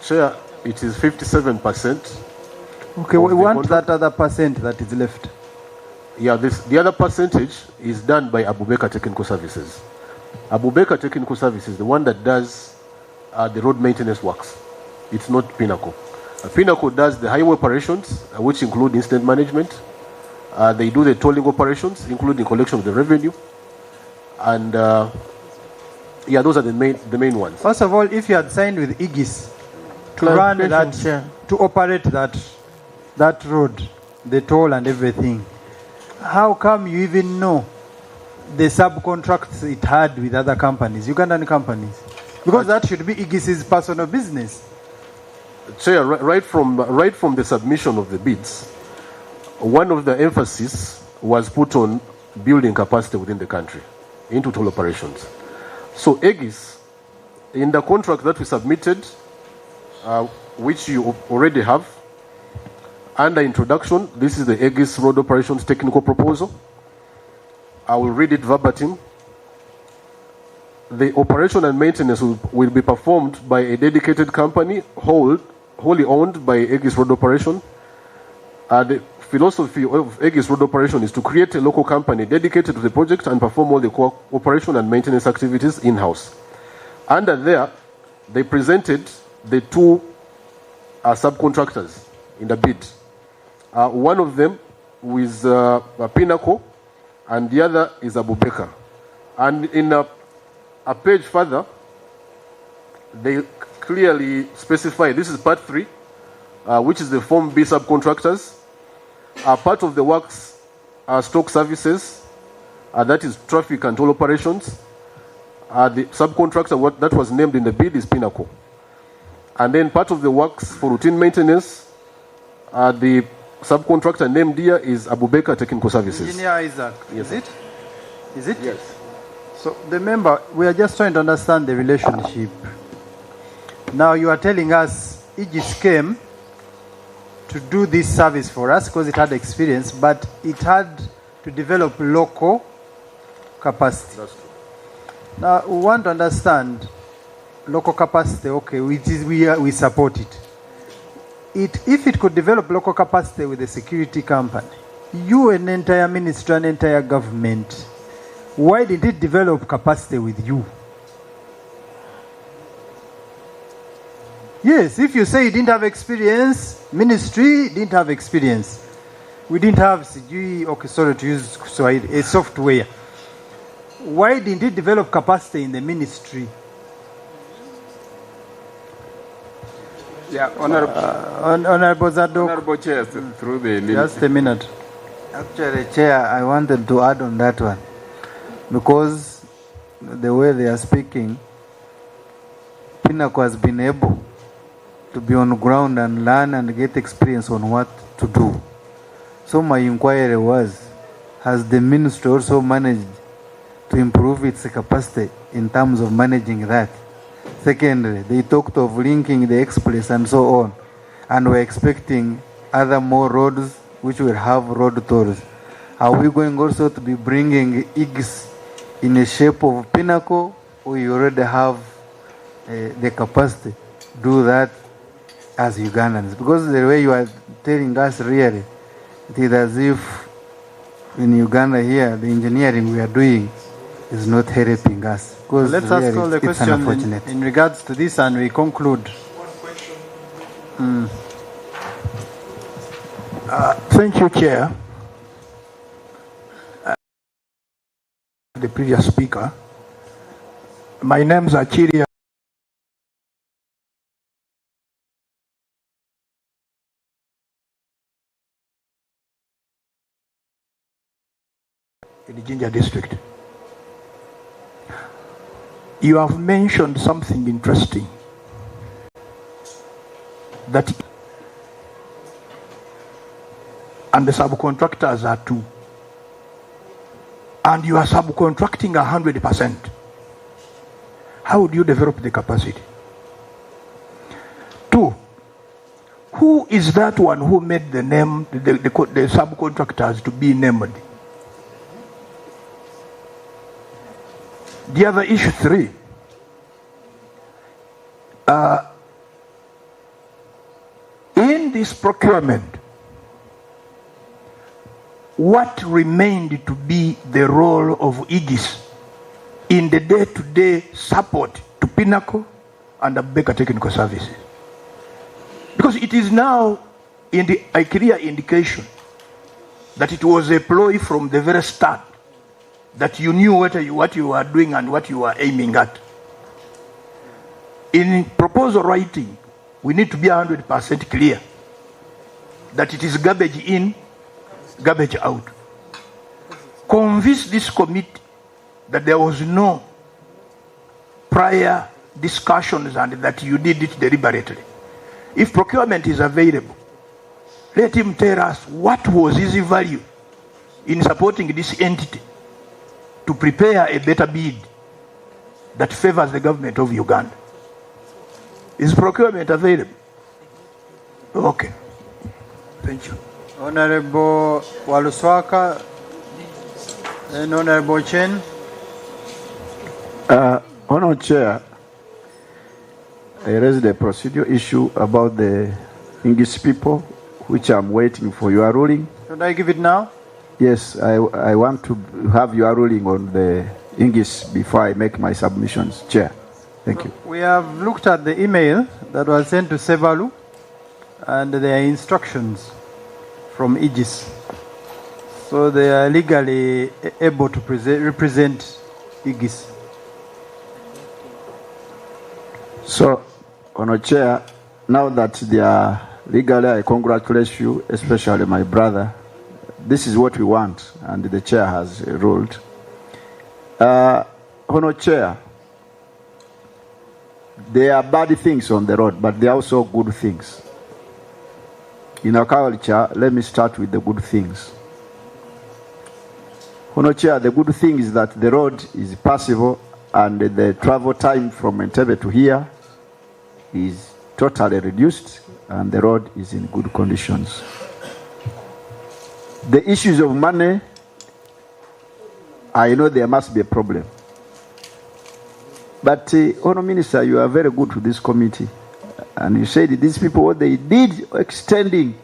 Chair, it is 57%. Okay, we want that other percent that is left. Yeah, the other percentage is done by Abubakar Technical Services. Abubakar Technical Services, the one that does the road maintenance works. It's not Pinnacle. Pinnacle does the highway operations, which include incident management. They do the tolling operations, including collection of the revenue. And yeah, those are the main ones. First of all, if you had signed with Aegis to run that, to operate that road, the toll and everything, how come you even know the subcontracts it had with other companies, Ugandan companies? Because that should be Aegis's personal business. Chair, right from the submission of the bids, one of the emphasis was put on building capacity within the country into toll operations. So Aegis, in the contract that we submitted, which you already have, under introduction, this is the Aegis Road Operations Technical Proposal. I will read it verbatim. The operation and maintenance will be performed by a dedicated company, wholly owned by Aegis Road Operation. The philosophy of Aegis Road Operation is to create a local company dedicated to the project and perform all the operation and maintenance activities in-house. Under there, they presented the two subcontractors in the bid. One of them is Pinnacle, and the other is Abubakar. And in a page further, they clearly specify, this is part 3, which is the Form B subcontractors. Part of the works are stock services, that is traffic and toll operations. The subcontractor that was named in the bid is Pinnacle. And then part of the works for routine maintenance, the subcontractor named here is Abubakar Technical Services. Engineer Isaac, yes. Is it? Is it? Yes. So remember, we are just trying to understand the relationship. Now you are telling us Aegis came to do this service for us because it had experience, but it had to develop local capacity. That's true. Now we want to understand local capacity. Okay, we support it. If it could develop local capacity with a security company, you, an entire ministry, an entire government, why did it develop capacity with you? Yes, if you say you didn't have experience, ministry didn't have experience. We didn't have CGI, okay, sorry to use a software. Why didn't it develop capacity in the ministry? Yeah, Honorable Zadok. Honorable Chair, through the just a minute. Actually, Chair, I wanted to add on that one because the way they are speaking, Pinnacle has been able to be on ground and learn and get experience on what to do. So my inquiry was, has the ministry also managed to improve its capacity in terms of managing that? Secondly, they talked of linking the express and so on, and we're expecting other more roads which will have road tolls. Are we going also to be bringing Aegis in the shape of Pinnacle, or you already have the capacity to do that as Ugandans? Because the way you are telling us really, it is as if in Uganda here, the engineering we are doing is not helping us. Let's ask all the question in regards to this and we conclude. Thank you, Chair. The previous speaker. My name is Achiri in the Jinja district. You have mentioned something interesting, that and the subcontractors are 2, and you are subcontracting 100%. How do you develop the capacity? 2, who is that one who made the name, the subcontractors to be named? The other issue 3, in this procurement, what remained to be the role of Aegis in the day-to-day support to Pinnacle and Abeka Technical Services? Because it is now a clear indication that it was a ploy from the very start, that you knew what you were doing and what you were aiming at. In proposal writing, we need to be 100% clear that it is garbage in, garbage out. Convince this committee that there was no prior discussions and that you did it deliberately. If procurement is available, let him tell us what was his value in supporting this entity to prepare a better bid that favors the government of Uganda. Is procurement available? Okay. Thank you. Honorable Waluswaka and Honorable Chen. Honorable Chair, I raised a procedure issue about the English people, which I'm waiting for your ruling. Should I give it now? Yes, I want to have your ruling on the English before I make my submissions, Chair. Thank you. We have looked at the email that was sent to Sevalu, and there are instructions from Aegis. So they are legally able to represent Aegis. So, Honour Chair, now that they are legally, I congratulate you, especially my brother. This is what we want, and the Chair has ruled. Honour Chair, there are bad things on the road, but there are also good things. In our culture, let me start with the good things. Honour Chair, the good thing is that the road is passable and the travel time from Entebbe to here is totally reduced and the road is in good conditions. The issues of money, I know there must be a problem. But, Honour Minister, you are very good to this committee. And you said these people, what they did extending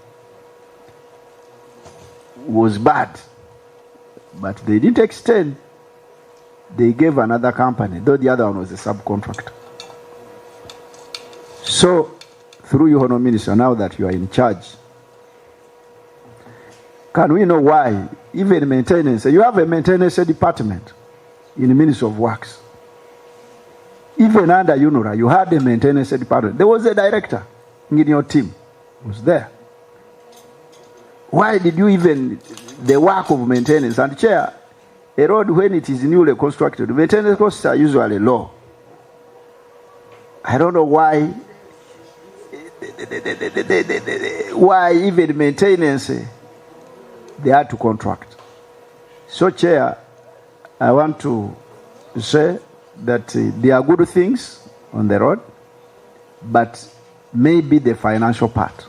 was bad. But they didn't extend. They gave another company, though the other one was a subcontract. So, through you, Honour Minister, now that you are in charge, can we know why, even maintenance, you have a maintenance department in the Ministry of Works. Even under UNORA, you had a maintenance department. There was a director in your team who was there. Why did you even, the work of maintenance, and Chair, a road when it is newly constructed, maintenance costs are usually low. I don't know why even maintenance, they had to contract. So, Chair, I want to say that there are good things on the road, but maybe the financial part.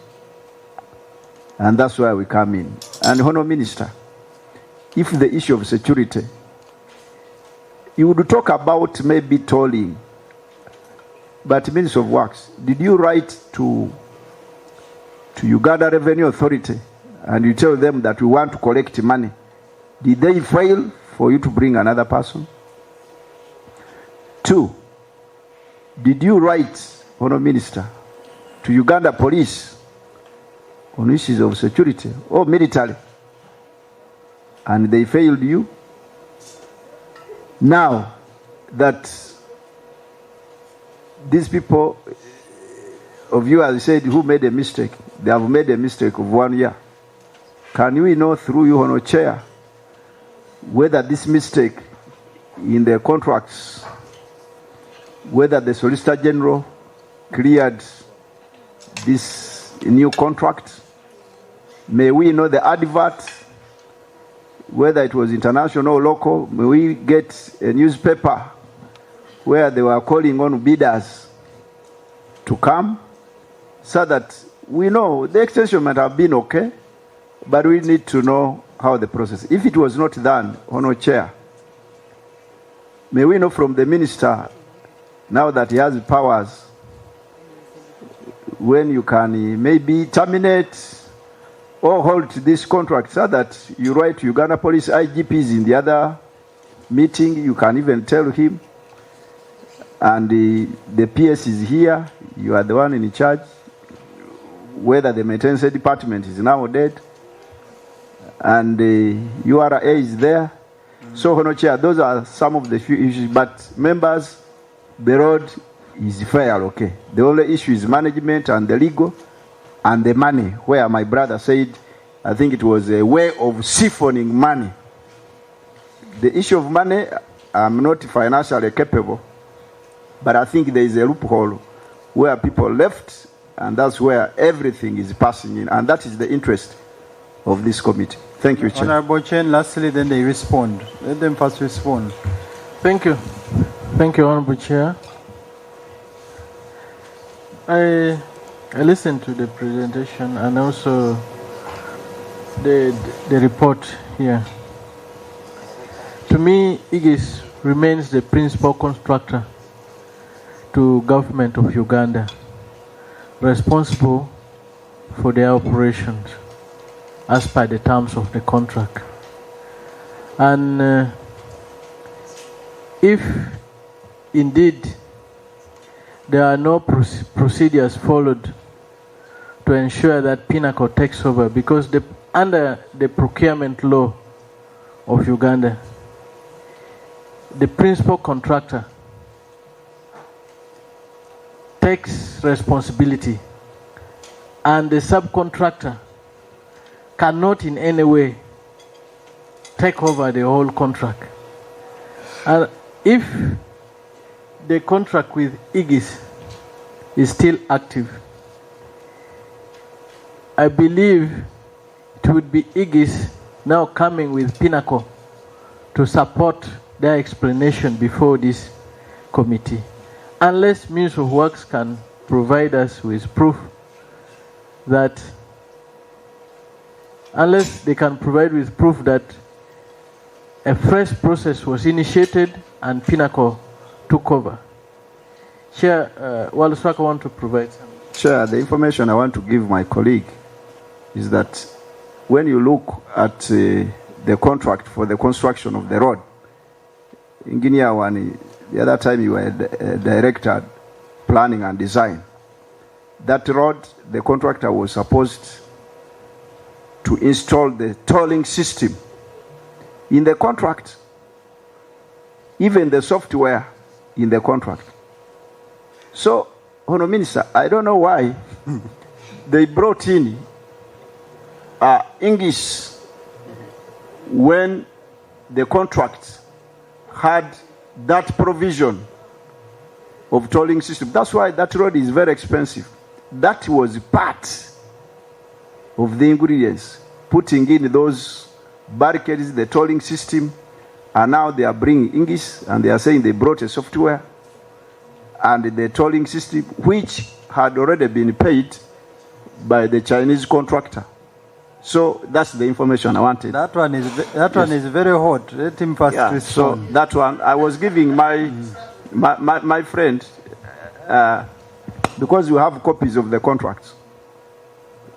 And that's why we come in. And Honour Minister, if the issue of security, you would talk about maybe tolling, but Minister of Works, did you write to Uganda Revenue Authority and you tell them that we want to collect money? Did they fail for you to bring another person? 2, did you write, Honour Minister, to Uganda Police on issues of security or military, and they failed you? Now that these people of you, as said, who made a mistake, they have made a mistake of 1 year. Can we know through you, Honour Chair, whether this mistake in the contracts, whether the Solicitor General cleared this new contract. May we know the advert, whether it was international or local. May we get a newspaper where they were calling on bidders to come, so that we know the extension might have been okay, but we need to know how the process. If it was not done, Honour Chair, may we know from the minister, now that he has powers, when you can maybe terminate or halt this contract, so that you write to Uganda Police IGPs in the other meeting, you can even tell him, and the PS is here, you are the one in charge, whether the maintenance department is now dead, and the URA is there. So, Honour Chair, those are some of the few issues, but members, the road is fair, okay. The only issue is management and the legal and the money, where my brother said, I think it was a way of siphoning money. The issue of money, I'm not financially capable, but I think there is a loophole where people left, and that's where everything is passing in, and that is the interest of this committee. Thank you, Chair. Honourable Chen, lastly, then they respond. Let them first respond. Thank you. Thank you, Honourable Chair. I listened to the presentation and also the report here. To me, IGIS remains the principal contractor to government of Uganda, responsible for their operations as per the terms of the contract. And if indeed there are no procedures followed to ensure that Pinnacle takes over, because under the procurement law of Uganda, the principal contractor takes responsibility, and the subcontractor cannot in any way take over the whole contract. And if the contract with IGIS is still active, I believe it would be IGIS now coming with Pinnacle to support their explanation before this committee. Unless Ministry of Works can provide us with proof that, unless they can provide with proof that a fresh process was initiated and Pinnacle took over. Chair, Waluswaka want to provide some. Chair, the information I want to give my colleague is that when you look at the contract for the construction of the road, in Guinea, the other time you were director planning and design, that road, the contractor was supposed to install the tolling system in the contract, even the software in the contract. So, Honourable Minister, I don't know why they brought in English when the contract had that provision of tolling system. That's why that road is very expensive. That was part of the ingredients, putting in those barricades, the tolling system, and now they are bringing English, and they are saying they brought a software and the tolling system, which had already been paid by the Chinese contractor. So that's the information I wanted. That one is very hot. Let him first respond. So that one, I was giving my friend, because you have copies of the contracts.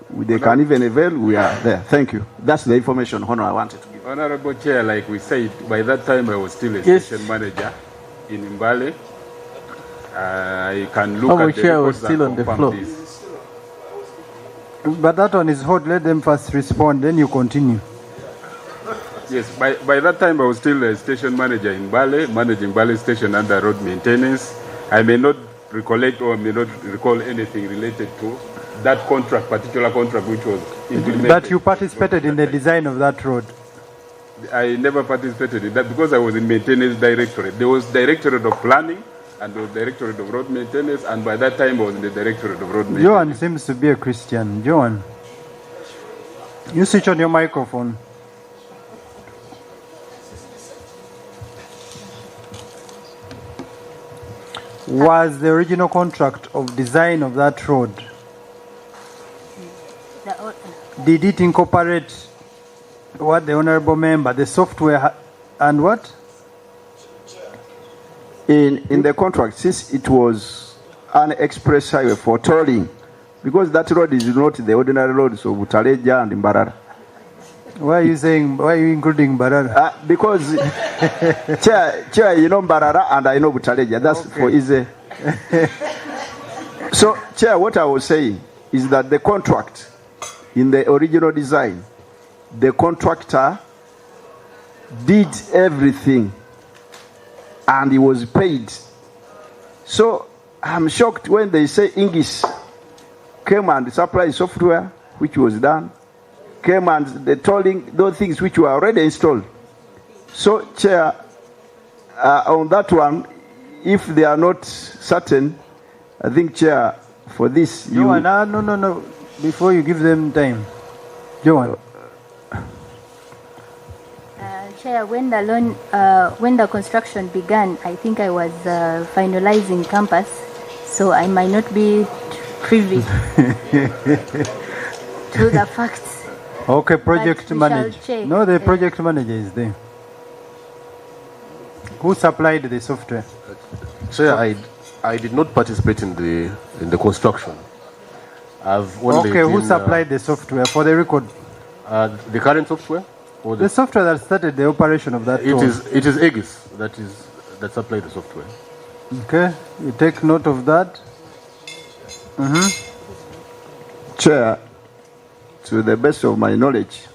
They can even avail, we are there. Thank you. That's the information, Honor, I wanted to give. Honorable Chair, like we said, by that time I was still a station manager in Mbale. I can look at the reports that confirm this. But that one is hot. Let them first respond, then you continue. Yes, by that time I was still a station manager in Mbale, managing Mbale station under road maintenance. I may not recollect or may not recall anything related to that contract, particular contract which was implemented. But you participated in the design of that road? I never participated in that because I was in maintenance directorate. There was directorate of planning and the directorate of road maintenance, and by that time I was in the directorate of road maintenance. Johan seems to be a Christian. Johan, you switch on your microphone. Was the original contract of design of that road, did it incorporate what the honorable member, the software and what? In the contract, since it was an express highway for tolling, because that road is not the ordinary roads of Butaleja and Mbarara. Why are you saying, why are you including Mbarara? Because, Chair, you know Mbarara and I know Butaleja. That's okay. For easy. So, Chair, what I was saying is that the contract, in the original design, the contractor did everything and he was paid. So, I'm shocked when they say English came and supplied software, which was done, came and the tolling, those things which were already installed. So, Chair, on that one, if they are not certain, I think, Chair, for this, Johan, no. Before you give them time. Johan. Chair, when the construction began, I think I was finalizing campus, so I might not be privy to the facts. Okay, project manager. No, the project manager is there. Who supplied the software? Sir, I did not participate in the construction. I've only who supplied the software for the record? The current software? Or the software that started the operation of that tool? It is Aegis that supplied the software. Okay, you take note of that. Chair, to the best of my knowledge,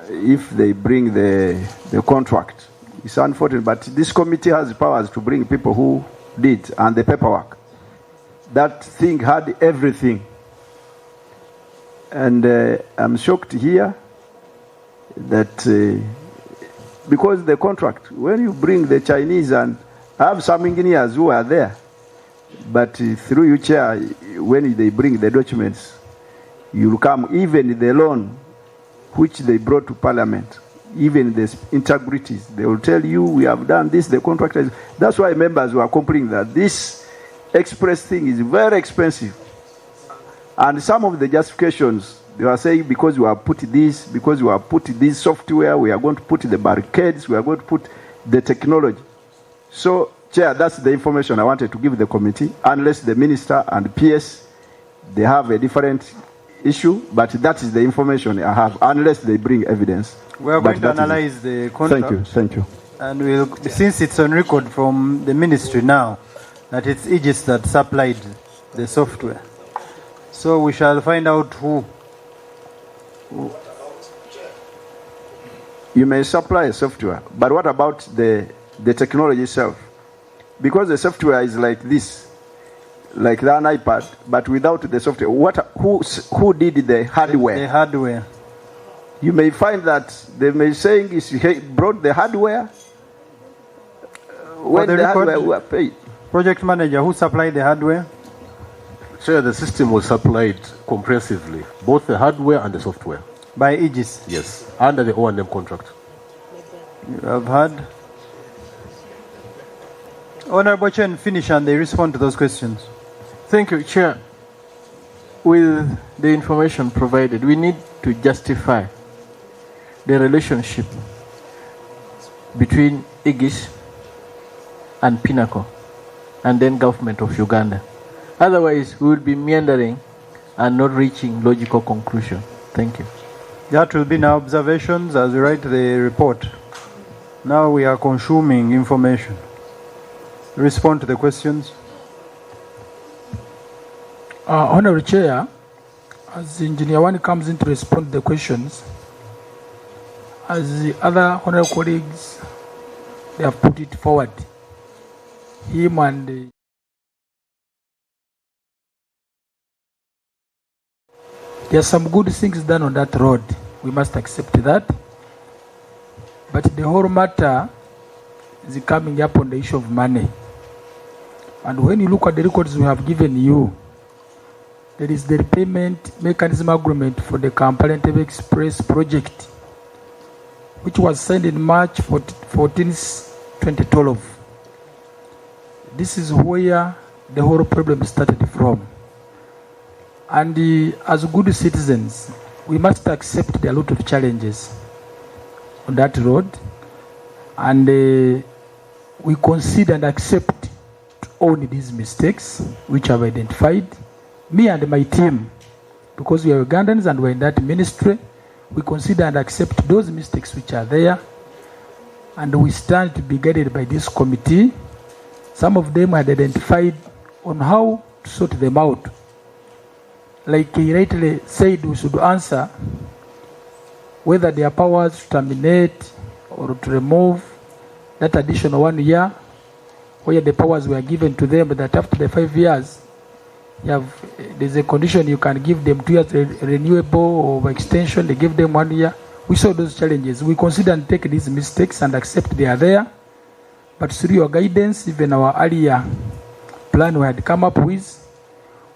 if they bring the contract, it's unfortunate, but this committee has powers to bring people who did and the paperwork. That thing had everything. And I'm shocked here that because the contract, when you bring the Chinese, and I have some engineers who are there, but through you, Chair, when they bring the documents, you'll come, even the loan which they brought to Parliament, even the integrities, they will tell you, we have done this, the contractors. That's why members were complaining that this express thing is very expensive. And some of the justifications, they were saying, because we have put this, because we have put this software, we are going to put the barricades, we are going to put the technology. So, Chair, that's the information I wanted to give the committee, unless the minister and PS, they have a different issue, but that is the information I have, unless they bring evidence. We are going to analyze the contract. Thank you. And we'll, since it's on record from the ministry now, that it's Aegis that supplied the software. So we shall find out who. You may supply a software, but what about the technology itself? Because the software is like this, like an iPad, but without the software. Who did the hardware? The hardware. You may find that they may saying he brought the hardware when the hardware were paid. Project manager, who supplied the hardware? Sir, the system was supplied comprehensively, both the hardware and the software. By Aegis? Yes, under the O&M contract. You have heard. Honorable Chen, finish and they respond to those questions. Thank you, Chair. With the information provided, we need to justify the relationship between Aegis and Pinnacle and then government of Uganda. Otherwise, we will be meandering and not reaching logical conclusion. Thank you. That will be our observations as we write the report. Now we are consuming information. Respond to the questions. Honorable Chair, as Engineer One comes in to respond to the questions, as the other honorable colleagues, they have put it forward. Him and there are some good things done on that road. We must accept that. But the whole matter is coming up on the issue of money. And when you look at the records we have given you, there is the repayment mechanism agreement for the Kampala-Entebbe Express project, which was signed in March 14, 2012. This is where the whole problem started from. And as good citizens, we must accept there are a lot of challenges on that road. And we consider and accept to own these mistakes which I've identified. Me and my team, because we are Ugandans and we're in that ministry, we consider and accept those mistakes which are there, and we stand to be guided by this committee. Some of them had identified on how to sort them out. Like he rightly said, we should answer whether there are powers to terminate or to remove that additional 1 year, where the powers were given to them, but that after the 5 years, there's a condition you can give them 2 years renewable or extension, they give them 1 year. We saw those challenges. We consider and take these mistakes and accept they are there. But through your guidance, even our earlier plan we had come up with,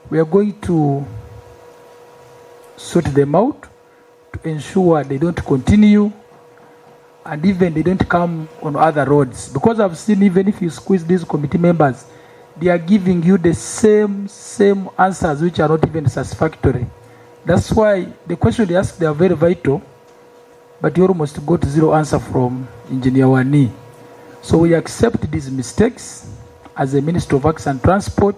we are going to sort them out to ensure they don't continue and even they don't come on other roads. Because I've seen even if you squeeze these committee members, they are giving you the same answers which are not even satisfactory. That's why the question they ask, they are very vital, but you almost got zero answer from Engineer Wani. So we accept these mistakes as a Minister of Works and Transport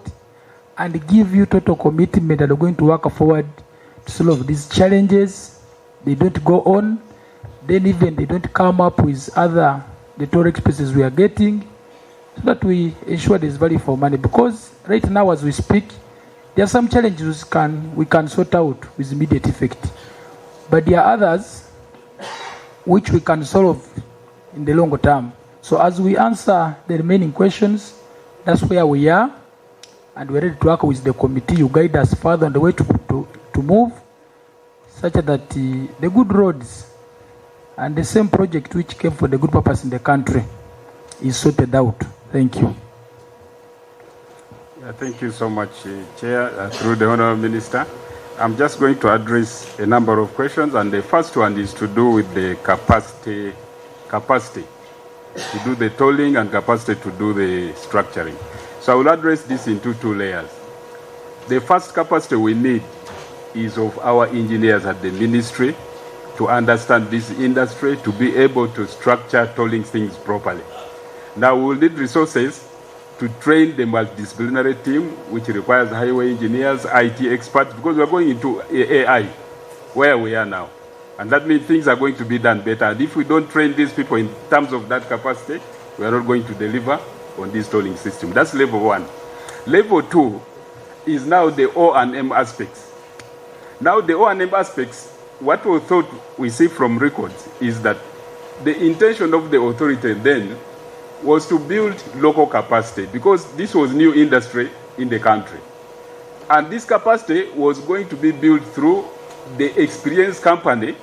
and give you total commitment that are going to work forward to solve these challenges. They don't go on, then even they don't come up with the toll expenses we are getting, so that we ensure there's value for money. Because right now as we speak, there are some challenges we can sort out with immediate effect. But there are others which we can solve in the longer term. So as we answer the remaining questions, that's where we are, and we're ready to work with the committee. You guide us further on the way to move, such that the good roads and the same project which came for the good purpose in the country is sorted out. Thank you. Yeah, thank you so much, Chair, through the Honourable Minister. I'm just going to address a number of questions, and the first one is to do with the capacity to do the tolling and capacity to do the structuring. So I will address this in two layers. The first capacity we need is of our engineers at the ministry to understand this industry, to be able to structure tolling things properly. Now we will need resources to train the multidisciplinary team, which requires highway engineers, IT experts, because we are going into AI, where we are now. And that means things are going to be done better. And if we don't train these people in terms of that capacity, we are not going to deliver on this tolling system. That's level one. Level two is now the O&M aspects. Now the O&M aspects, what we thought we see from records is that the intention of the authority then was to build local capacity, because this was new industry in the country. And this capacity was going to be built through the experienced company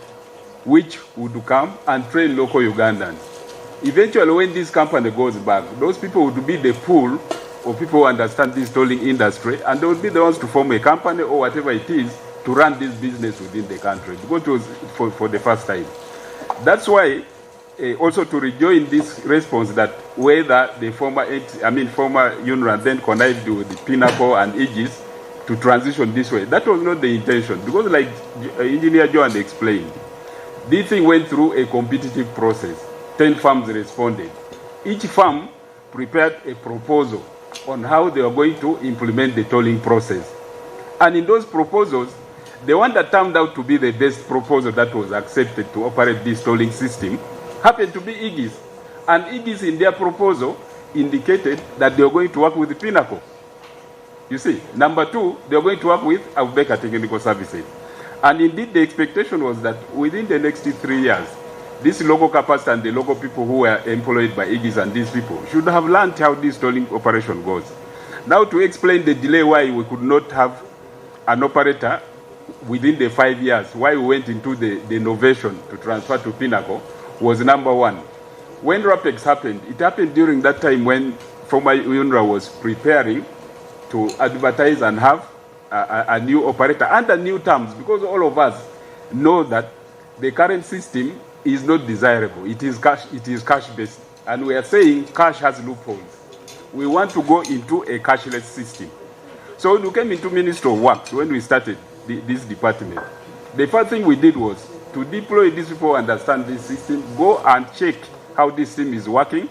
which would come and train local Ugandans. Eventually, when this company goes back, those people would be the pool of people who understand this tolling industry, and they would be the ones to form a company or whatever it is to run this business within the country, because it was for the first time. That's why also to rejoin this response that whether the former UNRWA then connived with the Pinnacle and Aegis to transition this way, that was not the intention, because like Engineer Joan explained, this thing went through a competitive process. 10 firms responded. Each firm prepared a proposal on how they were going to implement the tolling process. And in those proposals, the one that turned out to be the best proposal that was accepted to operate this tolling system happened to be Aegis. And Aegis in their proposal indicated that they were going to work with the Pinnacle. You see, number two, they were going to work with Abubakar Technical Services. And indeed, the expectation was that within the next 3 years, this local capacity and the local people who were employed by Aegis and these people should have learned how this tolling operation goes. Now, to explain the delay why we could not have an operator within the 5 years, why we went into the innovation to transfer to Pinnacle, was number one. When RAPEX happened, it happened during that time when former UNRWA was preparing to advertise and have a new operator under new terms, because all of us know that the current system is not desirable. It is cash-based. And we are saying cash has loopholes. We want to go into a cashless system. So when we came into Ministry of Works, when we started this department, the first thing we did was to deploy these people who understand this system, go and check how this system is working.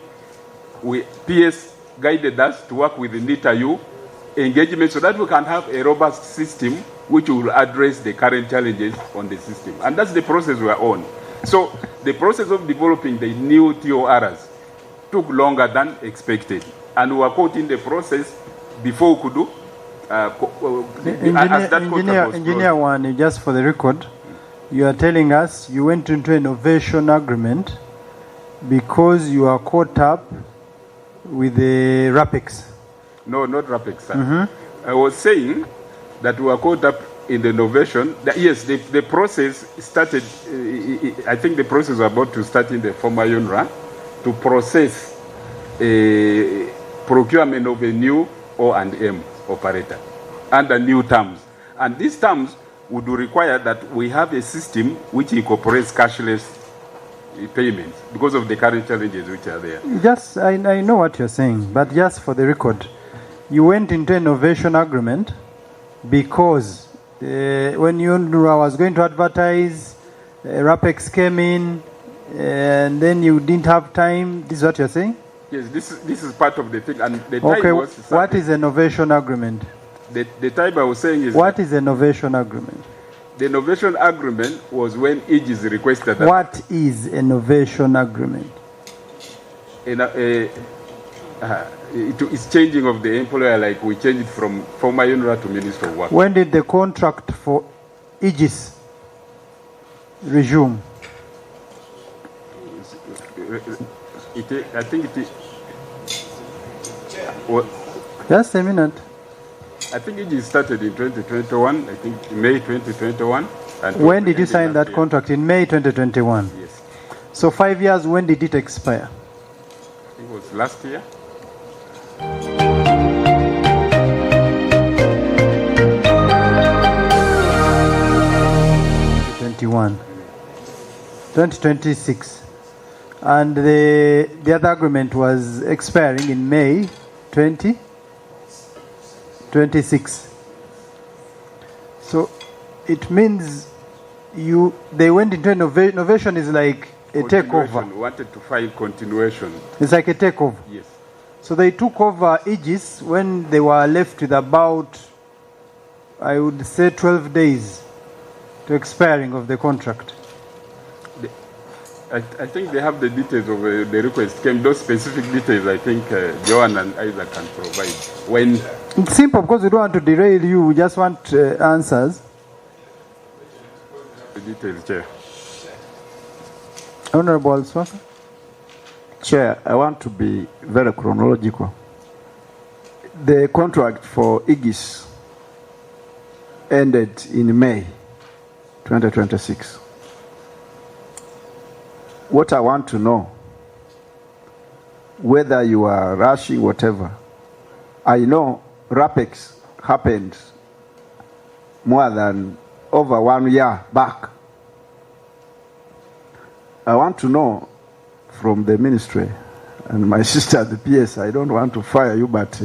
PS guided us to work with the NITA-U engagement so that we can have a robust system which will address the current challenges on the system. And that's the process we are on. So the process of developing the new TORs took longer than expected. And we were caught in the process before we could do. Engineer one, just for the record, you are telling us you went into an innovation agreement because you are caught up with the RAPEX. No, not RAPEX, sir. I was saying that we were caught up in the innovation. Yes, the process started, I think the process was about to start in the former UNRWA to process a procurement of a new O&M operator under new terms. And these terms would require that we have a system which incorporates cashless payments because of the current challenges which are there. Just, I know what you're saying, but just for the record, you went into an innovation agreement because when UNRWA was going to advertise, RAPEX came in, and then you didn't have time. This is what you're saying? Yes, this is part of the thing. And the okay, time was what is innovation agreement? The type I was saying is... What is innovation agreement? The innovation agreement was when Aegis requested that... What is innovation agreement? It's changing of the employer, like we changed it from former UNRWA to Ministry of Work. When did the contract for Aegis resume? I think it is... Just a minute. I think it started in 2021, I think May 2021. And when did you sign that contract? In May 2021? Yes. So 5 years, when did it expire? It was last year. 2026. And the other agreement was expiring in May 2026. So it means they went into innovation is like a takeover. We wanted to find continuation. It's like a takeover. Yes. So they took over Aegis when they were left with about, I would say, 12 days to expiring of the contract. I think they have the details of the request. Those specific details, I think Joanne and Isaac can provide. When it's simple because we don't want to derail you. We just want answers. The details, Chair. Honorable Swaka. Chair, I want to be very chronological. The contract for Aegis ended in May 2026. What I want to know, whether you are rushing, whatever, I know RAPEX happened more than over 1 year back. I want to know from the ministry and my sister, the PS, I don't want to fire you, but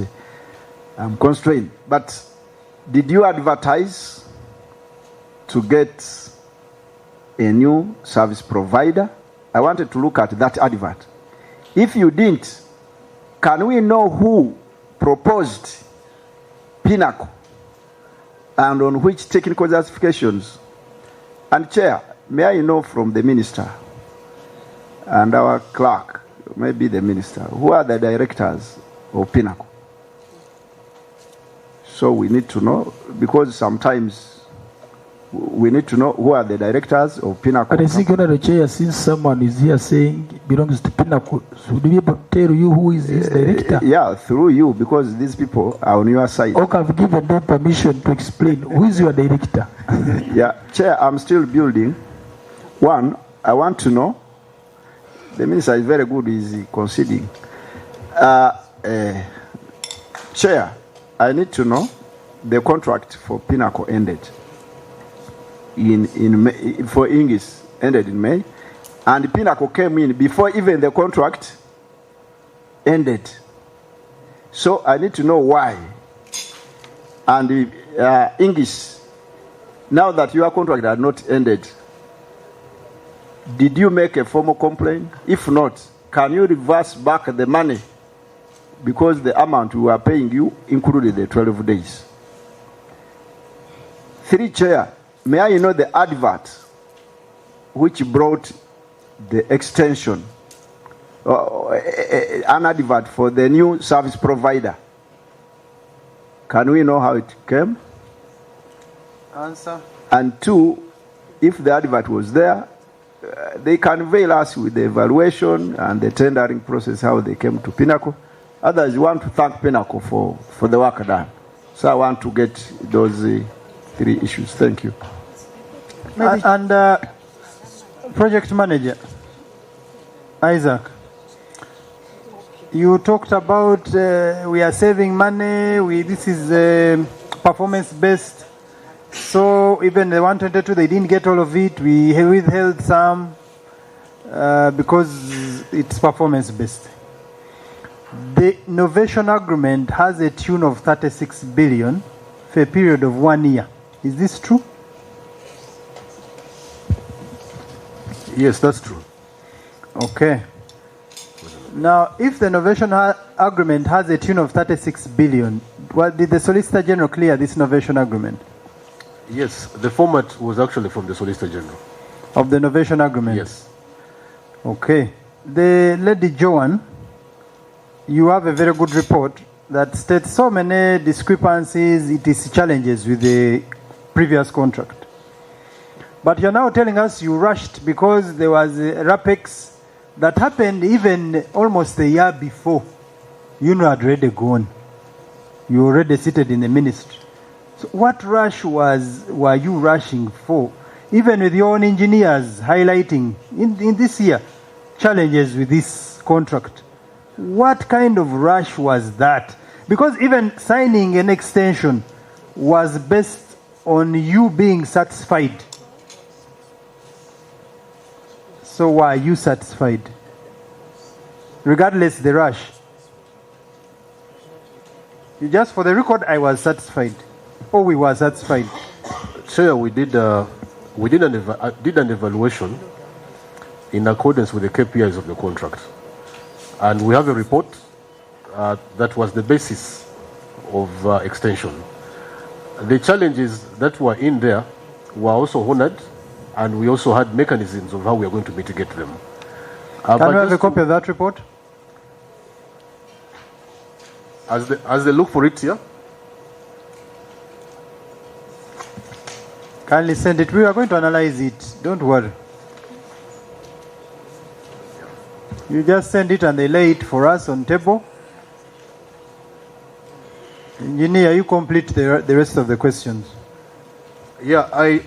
I'm constrained. But did you advertise to get a new service provider? I wanted to look at that advert. If you didn't, can we know who proposed Pinnacle and on which technical justifications? And Chair, may I know from the minister and our clerk, maybe the minister, who are the directors of Pinnacle? So we need to know, because sometimes we need to know who are the directors of Pinnacle. But I think, Honorable Chair, since someone is here saying it belongs to Pinnacle, should we be able to tell you who is his director? Yeah, through you, because these people are on your side. Okay, I've given them permission to explain who is your director. Yeah, Chair, I'm still building. One, I want to know the minister is very good, is conceding. Chair, I need to know the contract for Pinnacle ended in May, for Ingis ended in May, and Pinnacle came in before even the contract ended. So I need to know why. And Ingis, now that your contract had not ended, did you make a formal complaint? If not, can you reverse back the money? Because the amount we were paying you included the 12 days. 3, Chair, may I know the advert which brought the extension, an advert for the new service provider? Can we know how it came? Answer. And 2, if the advert was there, they can veil us with the evaluation and the tendering process, how they came to Pinnacle. Others want to thank Pinnacle for the work done. So I want to get those 3 issues. Thank you. And project manager, Isaac, you talked about we are saving money, this is performance-based. So even the 122, they didn't get all of it. We withheld some because it's performance-based. The innovation agreement has a tune of 36 billion for a period of 1 year. Is this true? Yes, that's true. Okay. Now, if the innovation agreement has a tune of 36 billion, did the Solicitor General clear this innovation agreement? Yes, the format was actually from the Solicitor General. Of the innovation agreement? Yes. Okay. The Lady Joan, you have a very good report that states so many discrepancies, it is challenges with the previous contract. But you're now telling us you rushed because there was a RAPEX that happened even almost a year before. You know, had already gone. You already seated in the ministry. So what rush were you rushing for? Even with your own engineers highlighting in this year challenges with this contract. What kind of rush was that? Because even signing an extension was based on you being satisfied. So why are you satisfied? Regardless the rush. Just for the record, I was satisfied. Or we were satisfied. Chair, we did an evaluation in accordance with the KPIs of the contract. And we have a report that was the basis of extension. The challenges that were in there were also honored, and we also had mechanisms of how we are going to mitigate them. Can we have a copy of that report? As they look for it here. Kindly send it. We are going to analyze it. Don't worry. You just send it and they lay it for us on table. Engineer, you complete the rest of the questions. Yeah,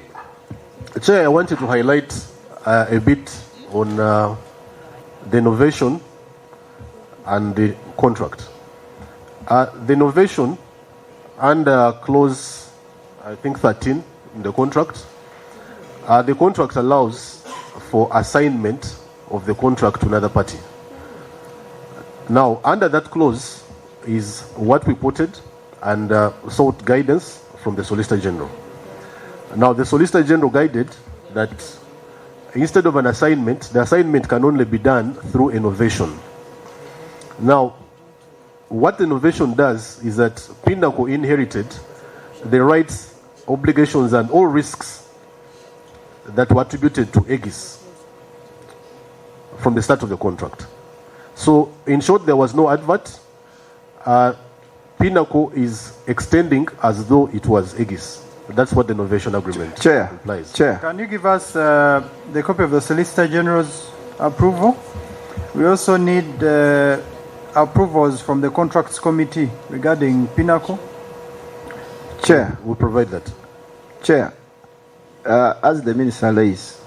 Chair, I wanted to highlight a bit on the innovation and the contract. The innovation under clause, I think 13 in the contract allows for assignment of the contract to another party. Now, under that clause is what we quoted and sought guidance from the Solicitor General. Now, the Solicitor General guided that instead of an assignment, the assignment can only be done through innovation. Now, what innovation does is that Pinnacle inherited the rights, obligations, and all risks that were attributed to Aegis from the start of the contract. So, in short, there was no advert. Pinnacle is extending as though it was Aegis. That's what the innovation agreement implies. Chair. Can you give us the copy of the Solicitor General's approval? We also need approvals from the Contracts Committee regarding Pinnacle. Chair. We'll provide that. Chair, as the Minister lays,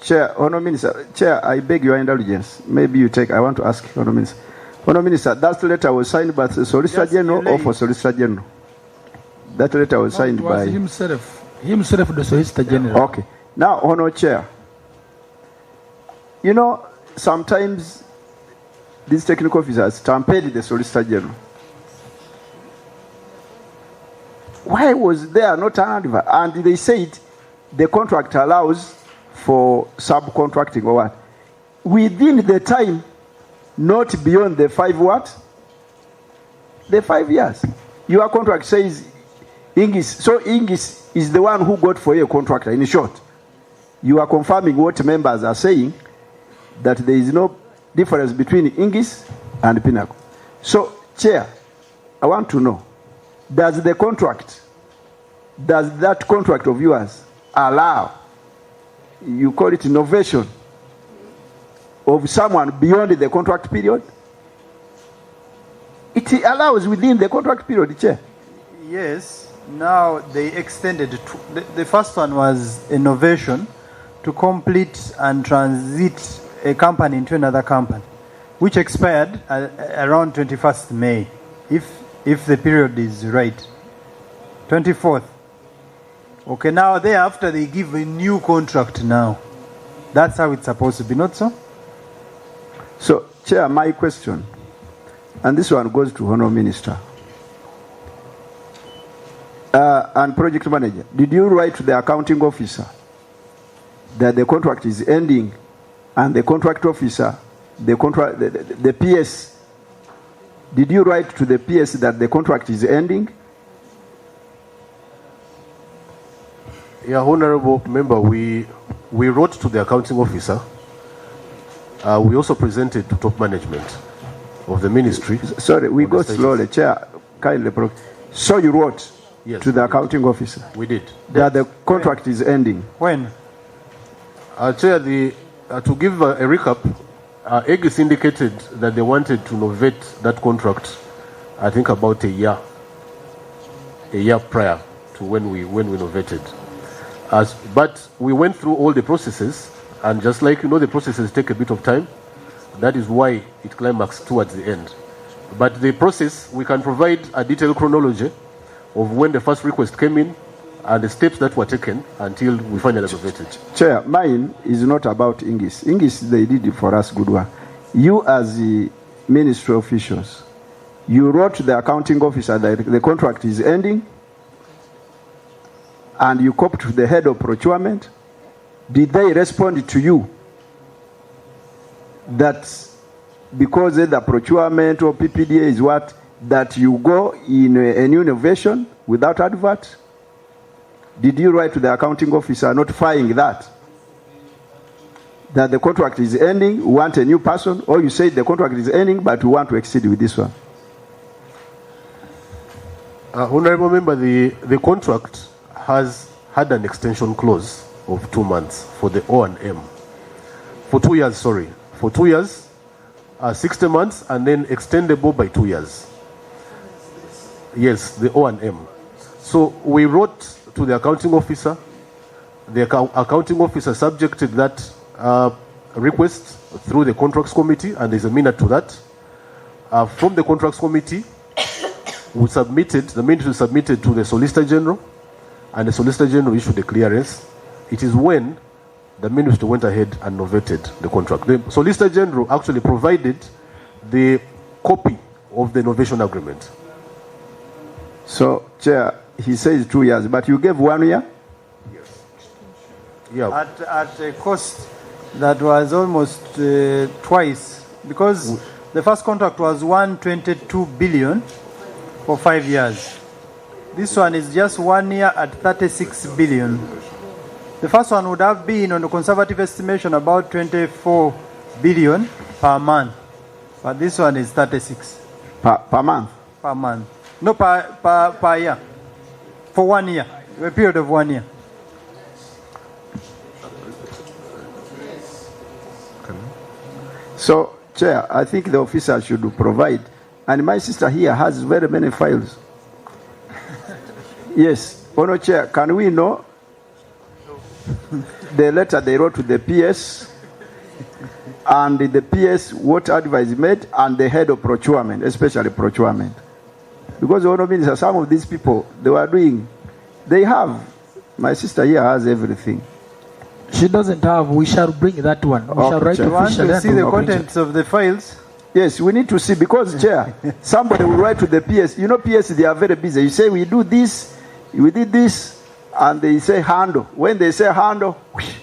Chair, Honourable Minister, Chair, I beg your indulgence. Maybe you take, I want to ask Honourable Minister. Honourable Minister, that letter was signed by the Solicitor General or for Solicitor General? That letter was signed by himself, the Solicitor General. Okay. Now, Honourable Chair, you know, sometimes these technical officers stampede the Solicitor General. Why was there not an advert? And they said the contract allows for subcontracting or what? Within the time, not beyond the 5 what? The 5 years. Your contract says Ingis. So Ingis is the one who got for you a contractor. In short, you are confirming what members are saying, that there is no difference between Ingis and Pinnacle. So, Chair, I want to know, does that contract of yours allow, you call it innovation, of someone beyond the contract period? It allows within the contract period, Chair. Yes. Now they extended. The first one was innovation to complete and transit a company into another company, which expired around 21st May, if the period is right. 24th. Okay, now thereafter they give a new contract now. That's how it's supposed to be, not so? So, Chair, my question, and this one goes to Honourable Minister and Project Manager. Did you write to the accounting officer that the contract is ending, and the contract officer, the PS, did you write to the PS that the contract is ending? Yeah, Honourable Member, we wrote to the accounting officer. We also presented to top management of the ministry. Sorry, we go slowly. Chair, kindly. So you wrote to the accounting officer? We did. That the contract is ending? When? Chair, to give a recap, Aegis indicated that they wanted to novate that contract, I think about a year prior to when we novated. But we went through all the processes, and just like the processes take a bit of time. That is why it climaxed towards the end. But the process, we can provide a detailed chronology of when the first request came in and the steps that were taken until we finally novated. Chair, mine is not about Ingis. Ingis, they did it for us, good work. You as the ministry officials, you wrote to the accounting officer that the contract is ending, and you copied to the head of procurement. Did they respond to you that because the procurement or PPDA is what, that you go in a new innovation without advert? Did you write to the accounting officer notifying that the contract is ending, we want a new person, or you said the contract is ending but we want to exceed with this one? Honourable Member, the contract has had an extension clause of 2 months for the O&M. For 2 years, sorry. For 2 years, 60 months, and then extendable by 2 years. Yes, the O&M. So we wrote to the accounting officer. The accounting officer subjected that request through the contracts committee, and there's a minute to that. From the contracts committee, the ministry submitted to the Solicitor General, and the Solicitor General issued a clearance. It is when the ministry went ahead and novated the contract. The Solicitor General actually provided the copy of the novation agreement. So, Chair, he says 2 years, but you gave 1 year? Yes. Yeah. At a cost that was almost twice, because the first contract was 122 billion for 5 years. This one is just 1 year at 36 billion. The first one would have been, on the conservative estimation, about 24 billion per month. But this one is 36. Per month? Per month. No, per year. For 1 year. A period of 1 year. So, Chair, I think the officer should provide. And my sister here has very many files. Yes. Honour Chair, can we know? the letter they wrote to the PS, and the PS what advice made, and the head of procurement, especially procurement. Because the honorable minister, some of these people, they have. My sister here has everything. She doesn't have. We shall bring that one. We shall write officially. To see the contents of the files? Yes, we need to see, because, Chair, somebody will write to the PS. You know, PS, they are very busy. You say, we do this, we did this, and they say handle. When they say handle, whoosh.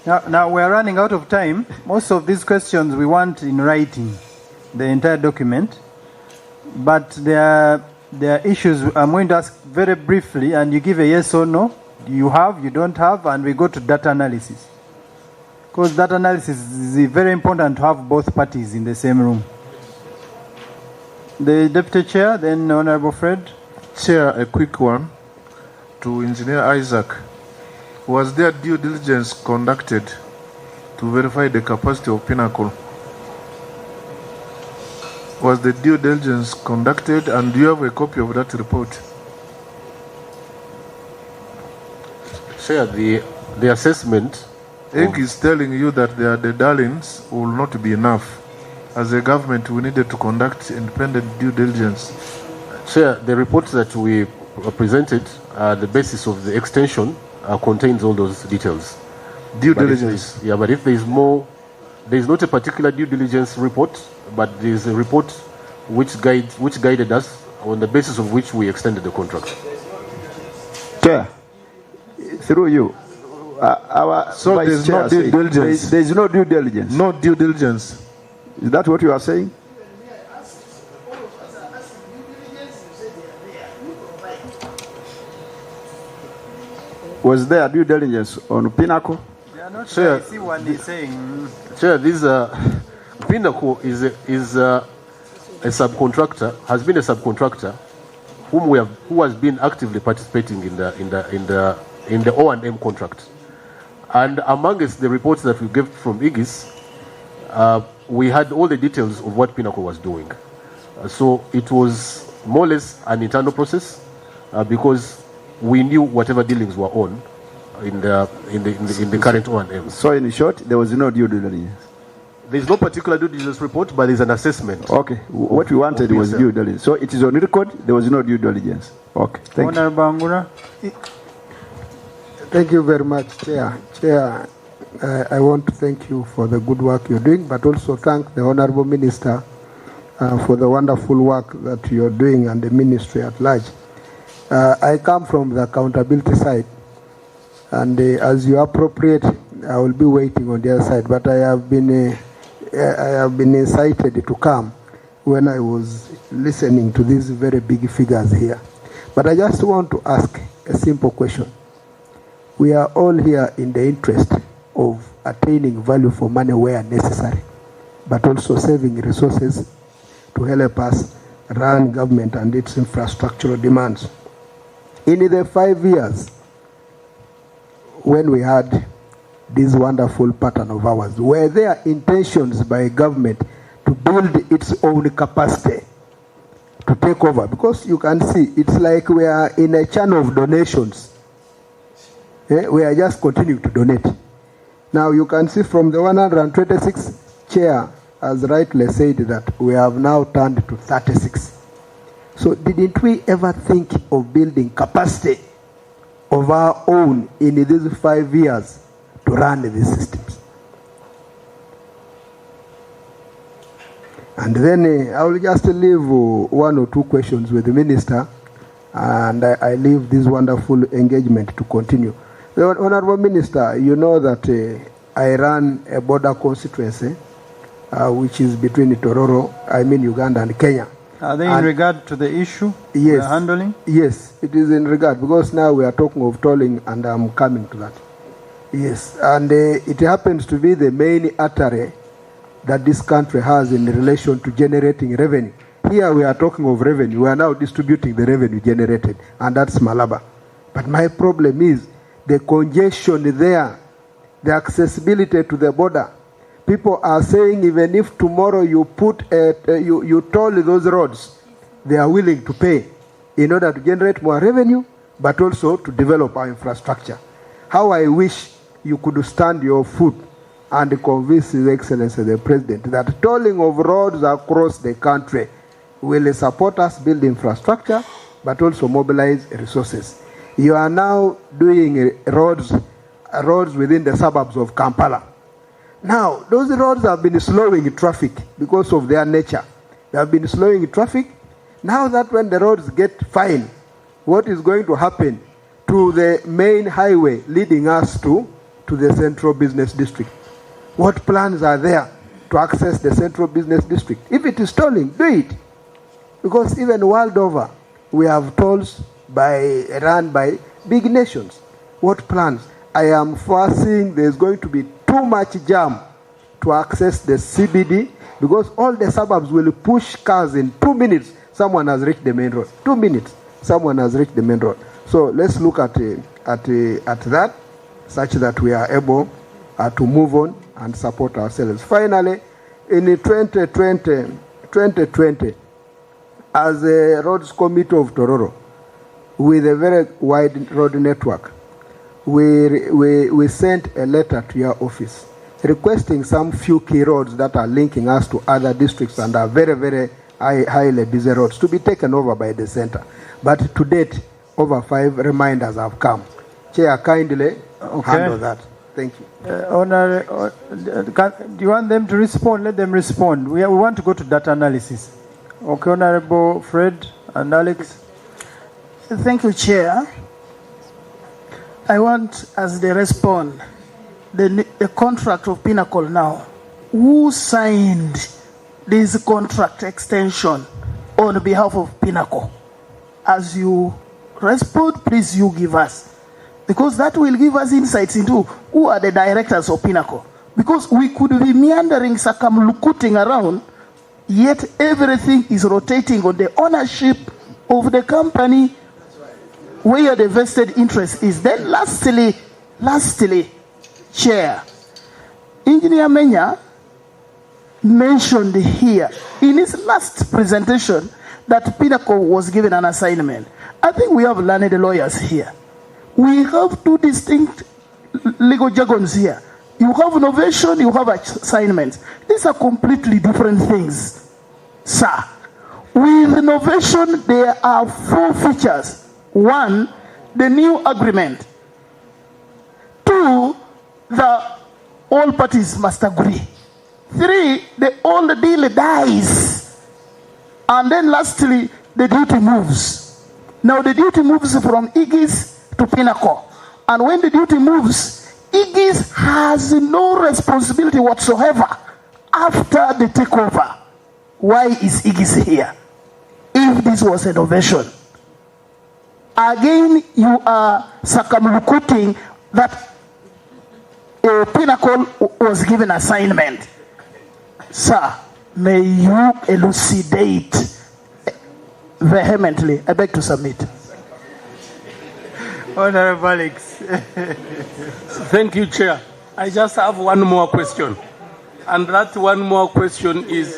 Now we are running out of time. Most of these questions we want in writing, the entire document. But there are issues I'm going to ask very briefly, and you give a yes or no. You have, you don't have, and we go to data analysis. Because data analysis is very important to have both parties in the same room. The Deputy Chair, then Honorable Fred. Chair, a quick one to Engineer Isaac. Was there due diligence conducted to verify the capacity of Pinnacle? Was the due diligence conducted, and do you have a copy of that report? Chair, the assessment. EG is telling you that the darlings will not be enough. As a government, we needed to conduct independent due diligence. Chair, the report that we presented, the basis of the extension, contains all those details. Due diligence? Yeah, but if there is more, there is not a particular due diligence report, but there is a report which guided us, on the basis of which we extended the contract. Chair, through you. So there is no due diligence. There is no due diligence. No due diligence. Is that what you are saying? Was there due diligence on Pinnacle? They are not Chair, sure. I see what he's saying. Chair, this Pinnacle is a subcontractor, has been a subcontractor who has been actively participating in the O&M contract. And amongst the reports that we gave from IGIS, we had all the details of what Pinnacle was doing. So it was more or less an internal process, because we knew whatever dealings were on in the current O&M. So in short, there was no due diligence. There is no particular due diligence report, but there is an assessment. Okay. What we wanted was due diligence. So it is on record. There was no due diligence. Okay. Thank you. Honorable Bangura. Thank you very much, Chair. Chair, I want to thank you for the good work you're doing, but also thank the Honorable Minister for the wonderful work that you're doing and the Ministry at large. I come from the accountability side, and as you appropriate, I will be waiting on the other side. But I have been incited to come when I was listening to these very big figures here. But I just want to ask a simple question. We are all here in the interest of attaining value for money where necessary, but also saving resources to help us run government and its infrastructural demands. In the 5 years when we had this wonderful pattern of ours, were there intentions by government to build its own capacity to take over? Because you can see, it's like we are in a channel of donations. We are just continuing to donate. Now you can see from the 126 chair, as rightly said, that we have now turned to 36. So didn't we ever think of building capacity of our own in these 5 years to run these systems? And then I will just leave 1 or 2 questions with the Minister, and I leave this wonderful engagement to continue. The Honorable Minister, you know that I run a border constituency, which is between Uganda and Kenya. Are they in regard to the issue we are handling? Yes, it is in regard, because now we are talking of tolling, and I'm coming to that. Yes, and it happens to be the main artery that this country has in relation to generating revenue. Here we are talking of revenue. We are now distributing the revenue generated, and that's Malaba. But my problem is the congestion there, the accessibility to the border. People are saying even if tomorrow you you toll those roads, they are willing to pay in order to generate more revenue, but also to develop our infrastructure. how I wish you could stand your foot and convince His Excellency the President that tolling of roads across the country will support us build infrastructure, but also mobilize resources. You are now doing roads within the suburbs of Kampala. Now, those roads have been slowing traffic because of their nature. They have been slowing traffic. Now that when the roads get fine, what is going to happen to the main highway leading us to the central business district? What plans are there to access the central business district? If it is tolling, do it. Because even world over, we have tolls run by big nations. What plans? I am foreseeing there's going to be too much jam to access the CBD because all the suburbs will push cars in 2 minutes. Someone has reached the main road. 2 minutes, someone has reached the main road. So let's look at that, such that we are able to move on and support ourselves. Finally, in 2020, as a roads committee of Tororo, with a very wide road network, we sent a letter to your office requesting some few key roads that are linking us to other districts and are very, very highly busy roads to be taken over by the center. But to date, over 5 reminders have come. Chair, kindly handle that. Thank you. Do you want them to respond? Let them respond. We want to go to data analysis. Okay, Honorable Fred and Alex. Thank you, Chair. I want, as they respond, the contract of Pinnacle now. Who signed this contract extension on behalf of Pinnacle? As you respond, please you give us. Because that will give us insights into who are the directors of Pinnacle. Because we could be meandering, circumlocuting around, yet everything is rotating on the ownership of the company where the vested interest is. Then lastly, Chair, Engineer Menya mentioned here in his last presentation that Pinnacle was given an assignment. I think we have learned lawyers here. We have 2 distinct legal jargons here. You have innovation, you have assignments. These are completely different things, sir. With innovation, there are 4 features. 1, the new agreement. 2, all parties must agree. 3, the old deal dies. And then lastly, the duty moves. Now the duty moves from Igis to Pinnacle. And when the duty moves, Igis has no responsibility whatsoever after the takeover. Why is Igis here? If this was innovation. Again, you are circumlocuting that Pinnacle was given assignment. Sir, may you elucidate vehemently. I beg to submit. Honorable Alex. Thank you, Chair. I just have one more question. And that one more question is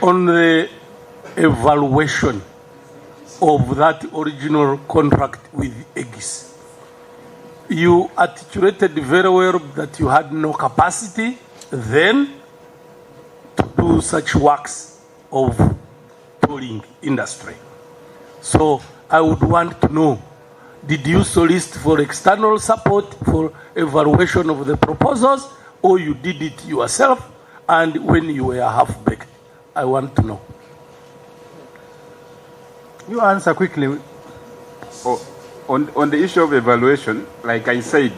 on the evaluation of that original contract with Aegis. You articulated very well that you had no capacity then to do such works of tolling industry. So I would want to know, did you solicit for external support for evaluation of the proposals, or you did it yourself, and when you were half-baked? I want to know. You answer quickly. On the issue of evaluation, like I said,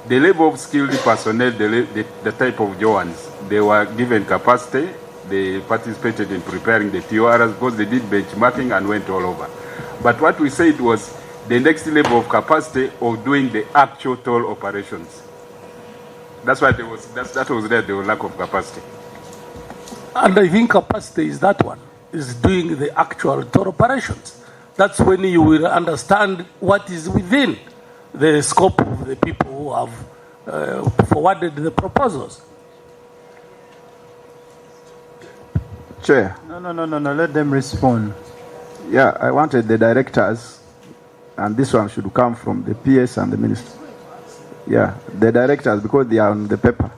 the level of skilled personnel, the type of Joans, they were given capacity. They participated in preparing the TORs because they did benchmarking and went all over. But what we said was the next level of capacity of doing the actual toll operations. That's why there was lack of capacity. And I think capacity is that one, is doing the actual toll operations. That's when you will understand what is within the scope of the people who have forwarded the proposals. Chair. No. Let them respond. Yeah, I wanted the directors, and this one should come from the PS and the minister. Yeah, the directors, because they are on the paper.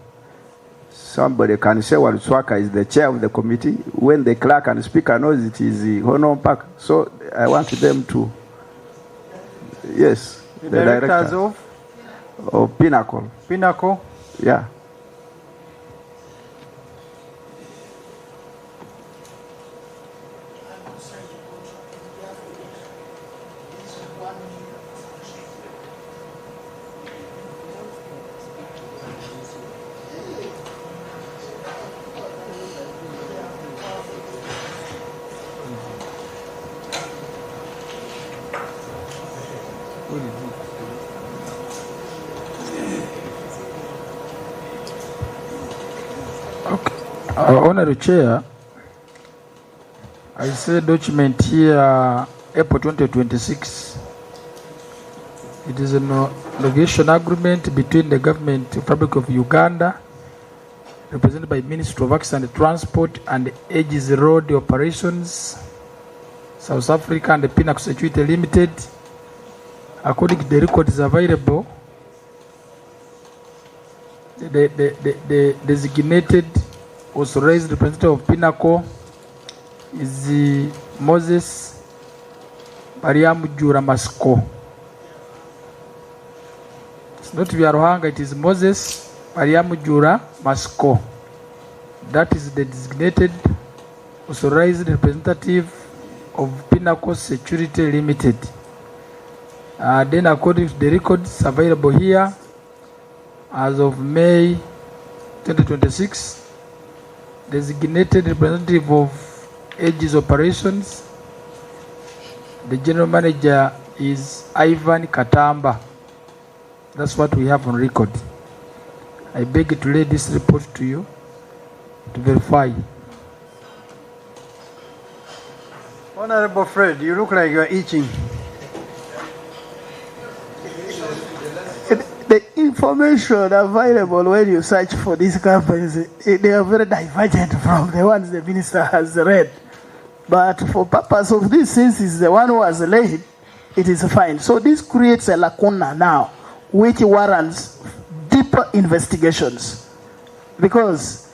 Somebody can say Swaka is the chair of the committee when the clerk and speaker knows it is Hono Park. So I want them to, yes, the directors of Pinnacle. Pinnacle? Yeah. Honorable Chair, I see document here, April 2026. It is an innovation agreement between the Government Republic of Uganda, represented by Ministry of Works and Transport, and Aegis Road Operations, South Africa, and the Pinnacle Security Limited. According to the records available, the designated authorized representative of Pinnacle is Moses Mariamujura Masco. It's not Viarohanga, it is Moses Mariamujura Masco. That is the designated authorized representative of Pinnacle Security Limited. Then according to the records available here, as of May 2026, designated representative of Aegis Operations, the general manager is Ivan Katamba. That's what we have on record. I beg to lay this report to you to verify. Honorable Fred, you look like you are itching. The information available when you search for these companies, they are very divergent from the ones the minister has read. But for purpose of this, since he's the one who has laid, it is fine. So this creates a lacuna now, which warrants deeper investigations. Because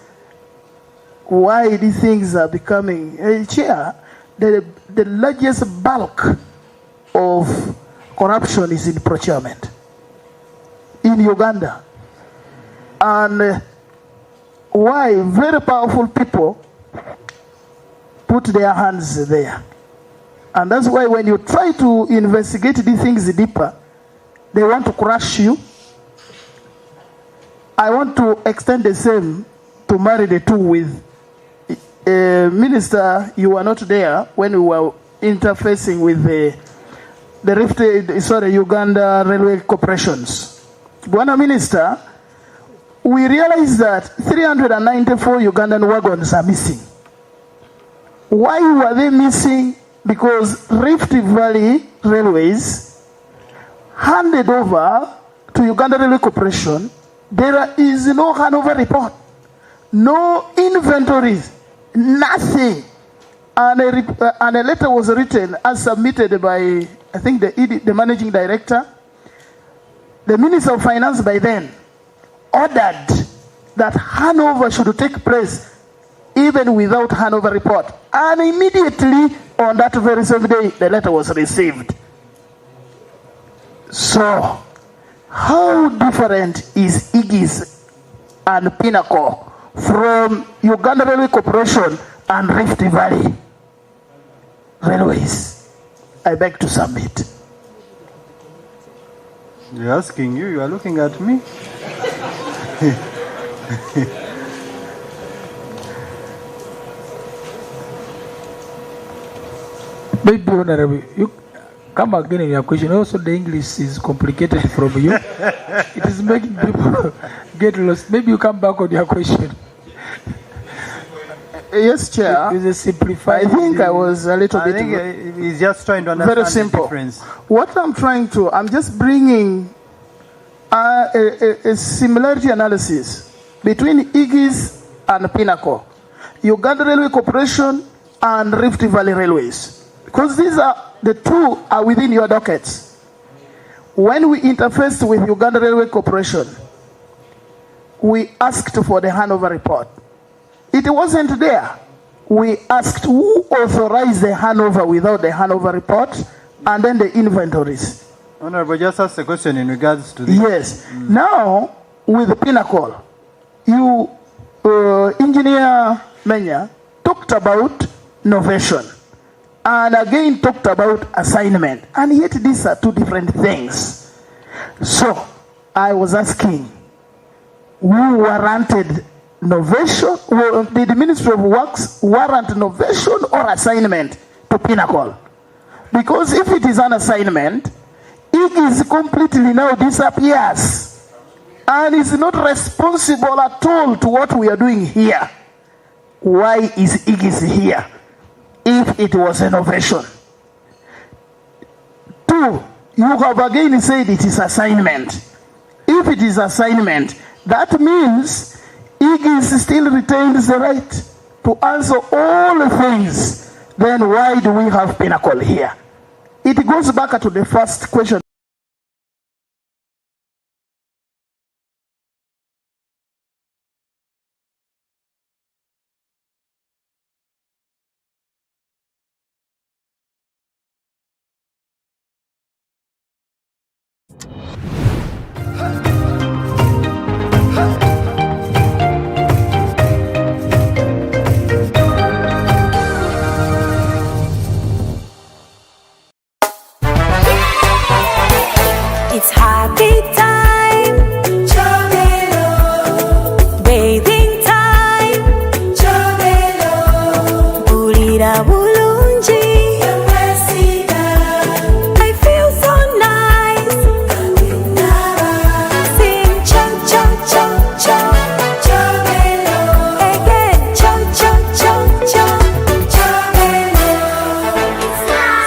why these things are becoming, Chair, the largest bulk of corruption is in procurement in Uganda. And why very powerful people put their hands there. And that's why when you try to investigate these things deeper, they want to crush you. I want to extend the same to marry the two with Minister, you were not there when we were interfacing with the Uganda Railway Corporations. Bwana Minister, we realized that 394 Ugandan wagons are missing. Why were they missing? Because Rift Valley Railways handed over to Uganda Railway Corporation. There is no handover report, no inventories, nothing. And a letter was written and submitted by, I think, the managing director. The Minister of Finance by then ordered that handover should take place even without handover report. And immediately on that very same day, the letter was received. So, how different is Aegis and Pinnacle from Uganda Railway Corporation and Rift Valley Railways? I beg to submit. They're asking you, you are looking at me. Maybe, Honorable, you come again in your question. Also, the English is complicated from you. It is making people get lost. Maybe you come back on your question. Yes, Chair. It is simplified. I think I was a little bit. I think he's just trying to understand very simple. the difference. What I'm just bringing a similarity analysis between Aegis and Pinnacle, Uganda Railway Corporation and Rift Valley Railways, because these are the two are within your dockets. when we interfaced with Uganda Railway Corporation, we asked for the handover report. It wasn't there. We asked who authorized the handover without the handover report and then the inventories. Honorable, just ask a question in regards to this. Yes. Now, with the Pinnacle, you, Engineer Menya, talked about novation and again talked about assignment. And yet these are two different things. So, I was asking, who warranted novation? Did the Ministry of Works warrant novation or assignment to Pinnacle? Because if it is an assignment, it is completely now disappears and is not responsible at all to what we are doing here. Why is IGIS here if it was innovation? 2, you have again said it is assignment. If it is assignment, that means IGIS still retains the right to answer all the things. Then why do we have Pinnacle here? It goes back to the first question. It's happy time, Chobelo. Bathing time, Chobelo. Burira bulunji, I feel so nice. Sing chom chom chom chom, Chobelo. Again chom chom chom chom, Chobelo.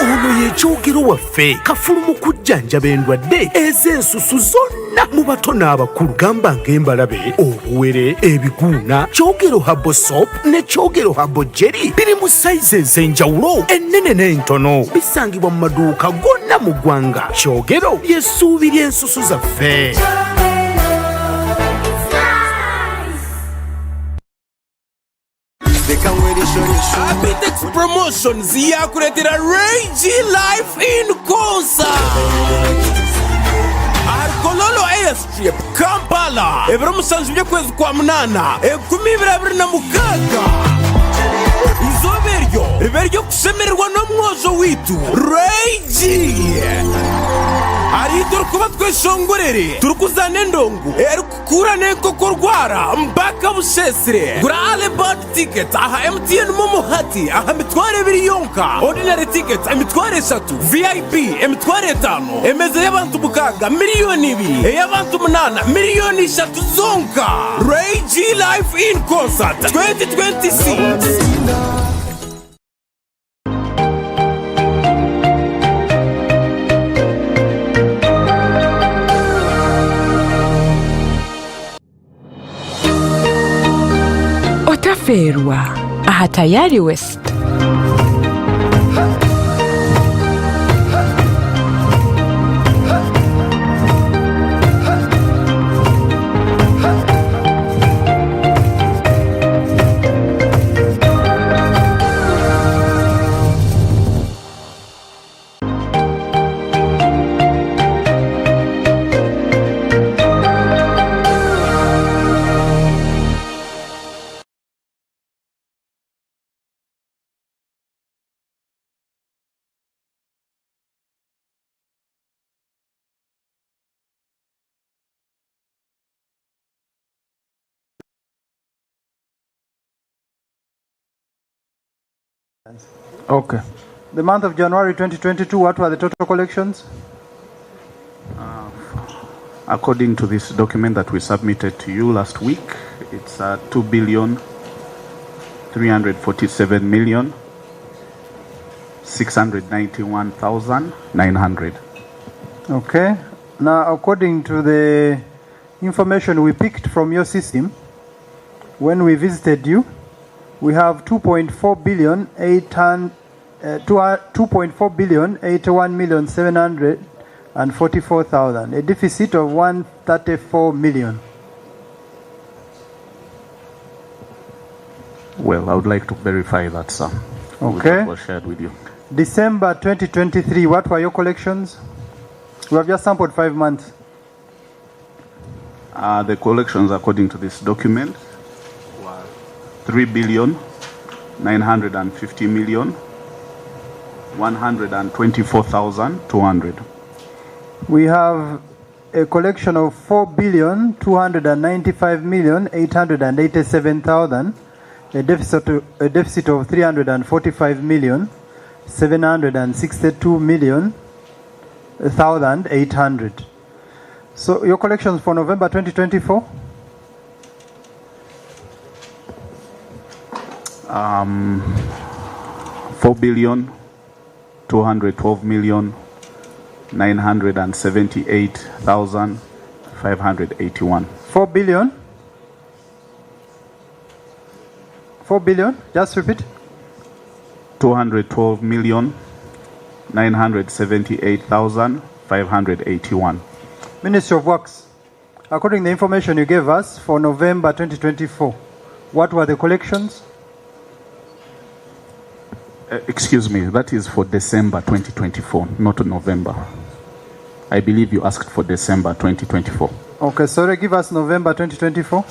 Ono ye kyogero waffe kafulumu kujjanjaba endwadde ez'ensusu zonna mu bato n'abakulu gamba ng'embalabe, obuwere, ebiguuna. Kyogero habo soap ne kyogero habo jelly biri mu sayizi ez'enjawulo, ennene n'entono. Bisangibwa mu maduuka gonna mu ggwanga. Kyogero ly'essuubi ly'ensusu zaffe. Abitex Promotions yakuletera Ray G Live in Concert. Arkololo Airstrip Kampala ebiro musanzu by'okwezi kwa munana 2026. Izoberyo riberyo kusemererwa n'omwozo witu Ray G. Ari turikuba tweshongorere turukuzana endongo erikukura n'enkoko rwara mpaka busesire. Gura Alibad ticket aha MTN Momo hati aha mitware 2 yonka. Ordinary ticket emitware 3, VIP emitware 5, emeze y'abantu bukaga miliyoni 2, ey'abantu 8 miliyoni 3 zonka. Ray G Live in Concert 2026. Otaferwa aha Tayari West. Okay. The month of January 2022, what were the total collections? According to this document that we submitted to you last week, it's 2,347,691,900. Okay. Now, according to the information we picked from your system, when we visited you, we have 2.4 billion 81,700 144,000. A deficit of 134 million. Well, I would like to verify that, sir. Okay. What was shared with you. December 2023, what were your collections? We have just sampled 5 months. The collections, according to this document, were 3,950,124,200. We have a collection of 4,295,887,000, a deficit of 345,762,800. So your collections for November 2024? 4,212,978,581. 4 billion? 4 billion? Just repeat. 212,978,581. Ministry of Works, according to the information you gave us for November 2024, what were the collections? Excuse me, that is for December 2024, not November. I believe you asked for December 2024. Okay, sorry, give us November 2024.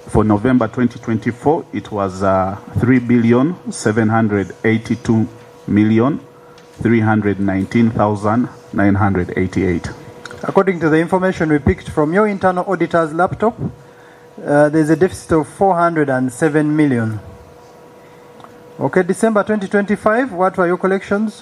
For November 2024, it was 3,782,319,988. According to the information we picked from your internal auditor's laptop, there's a deficit of 407 million. Okay, December 2025, what were your collections?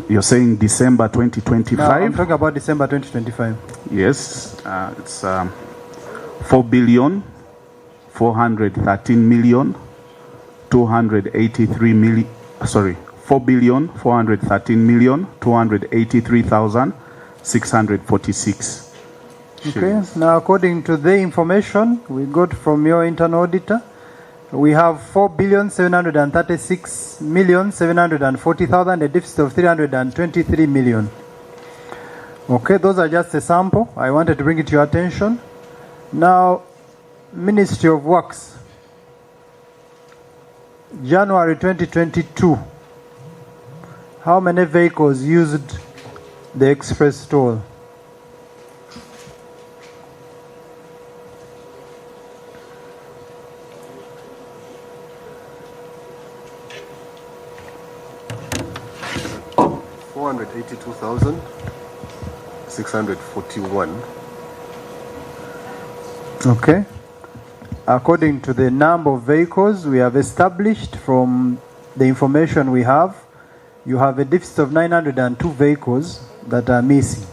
You're saying December 2025? No, I'm talking about December 2025. Yes, it's 4,413,283,646. Okay, now according to the information we got from your internal auditor, we have 4,736,740,000, a deficit of 323 million. Okay, those are just a sample. I wanted to bring it to your attention. Now, Ministry of Works, January 2022, how many vehicles used the express toll? $482,641. Okay. According to the number of vehicles we have established from the information we have, you have a deficit of 902 vehicles that are missing.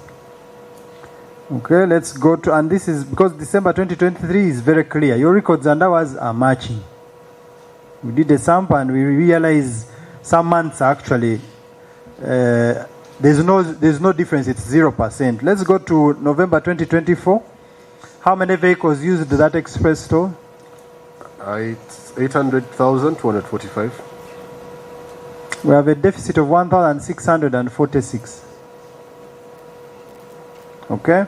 Okay, let's go to, and this is because December 2023 is very clear. Your records and ours are matching. We did a sample and we realized some months actually there's no difference, it's 0%. Let's go to November 2024. How many vehicles used that express toll? It's 800,245. We have a deficit of 1,646. Okay.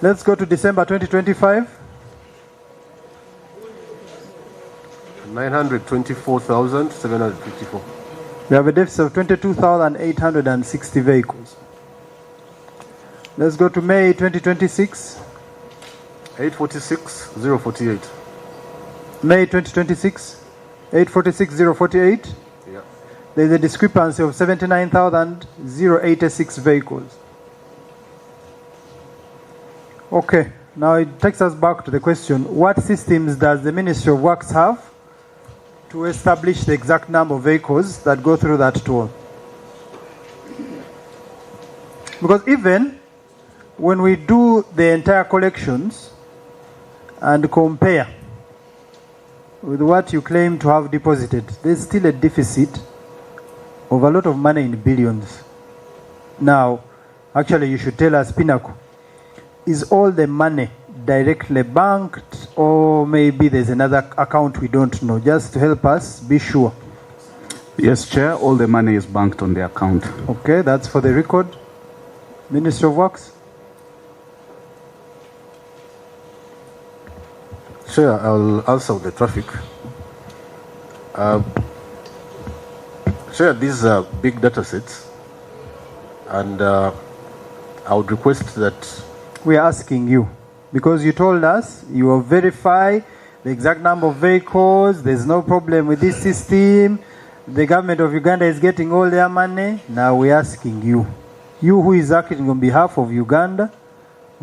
Let's go to December 2025. 924,754. We have a deficit of 22,860 vehicles. Let's go to May 2026. 846,048. May 2026. 846,048. Yeah. There is a discrepancy of 79,086 vehicles. Okay, now it takes us back to the question, what systems does the Ministry of Works have to establish the exact number of vehicles that go through that toll? Because even when we do the entire collections and compare with what you claim to have deposited, there's still a deficit of a lot of money in billions. Now, actually you should tell us, Pinnacle, is all the money directly banked, or maybe there's another account we don't know, just to help us be sure? Yes, Chair, all the money is banked on the account. Okay, that's for the record. Minister of Works. Chair, I'll answer the traffic. Chair, these are big data sets, and I would request that... We are asking you, because you told us you will verify the exact number of vehicles, there's no problem with this system, the government of Uganda is getting all their money. Now we're asking you, you who is acting on behalf of Uganda,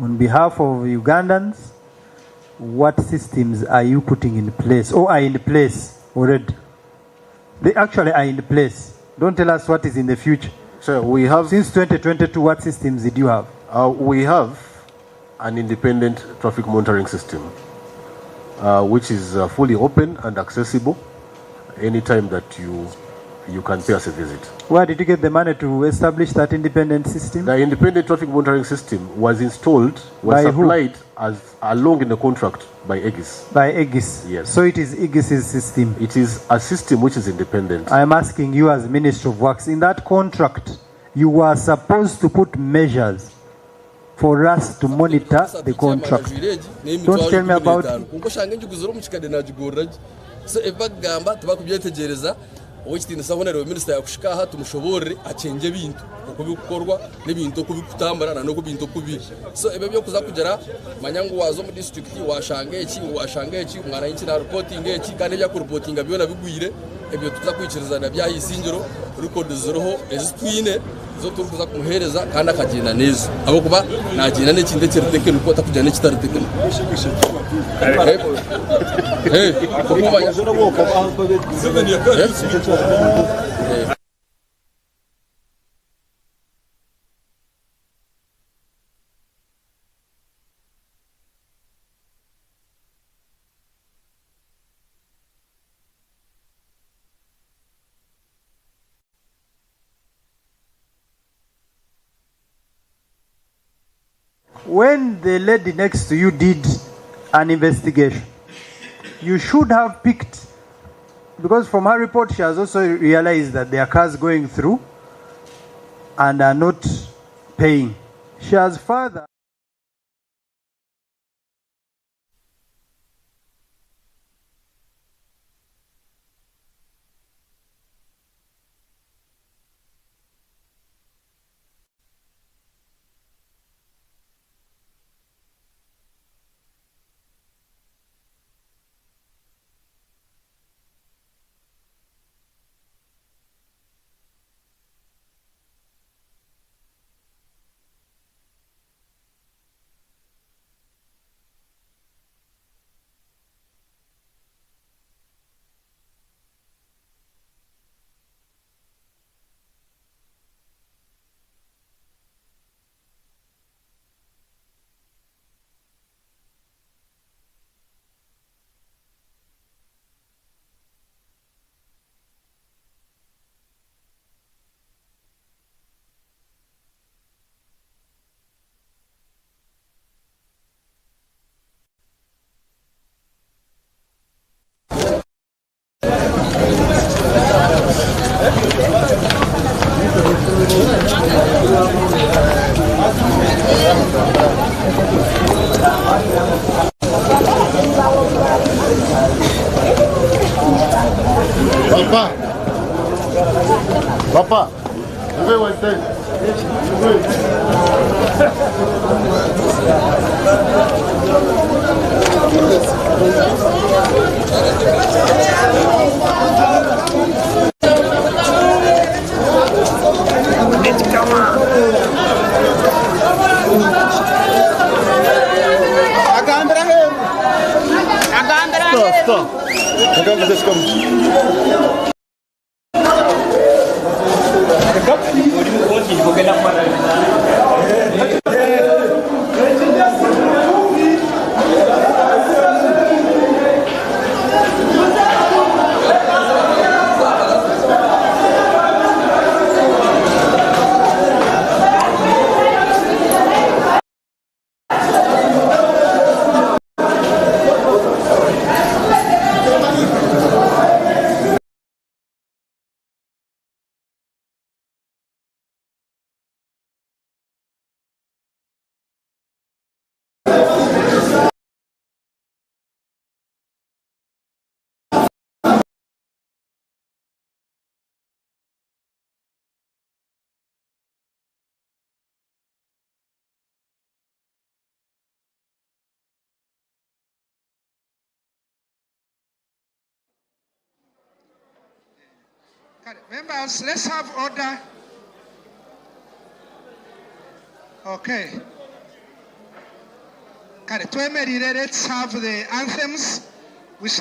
on behalf of Ugandans, what systems are you putting in place or are in place already? They actually are in place. Don't tell us what is in the future. Sir, we have... Since 2022, what systems did you have? We have an independent traffic monitoring system, which is fully open and accessible anytime that you can pay us a visit. Where did you get the money to establish that independent system? The independent traffic monitoring system was installed, was supplied as along in the contract by Aegis. By Aegis? Yes. So it is Aegis' system? It is a system which is independent. I am asking you as Minister of Works, in that contract, you were supposed to put measures for us to monitor the contract. Don't tell me about... Uwekiti nisabonera minister yakushikaha tumushobore acenge bintu okubikorwa nebintu okubikutambara no kubintu kubi so ebe byo kuza kugera manyangu wazo mu district washanga iki mwana y'iki na reporting iki kandi bya ku reporting byona bigwire ebyo tuza kwikirizana bya yisingiro record ziroho ezitwine zo turukuza kumuhereza kandi akagenda neza abo kuba nagenda n'ikinde cyerteke nuko atakujyana n'ikitariteke When the lady next to you did an investigation, you should have picked, because from her report she has also realized that there are cars going through and are not paying. She has further Papa, you wait there. Stop. Members, let's have order. Okay. Let's have the anthems.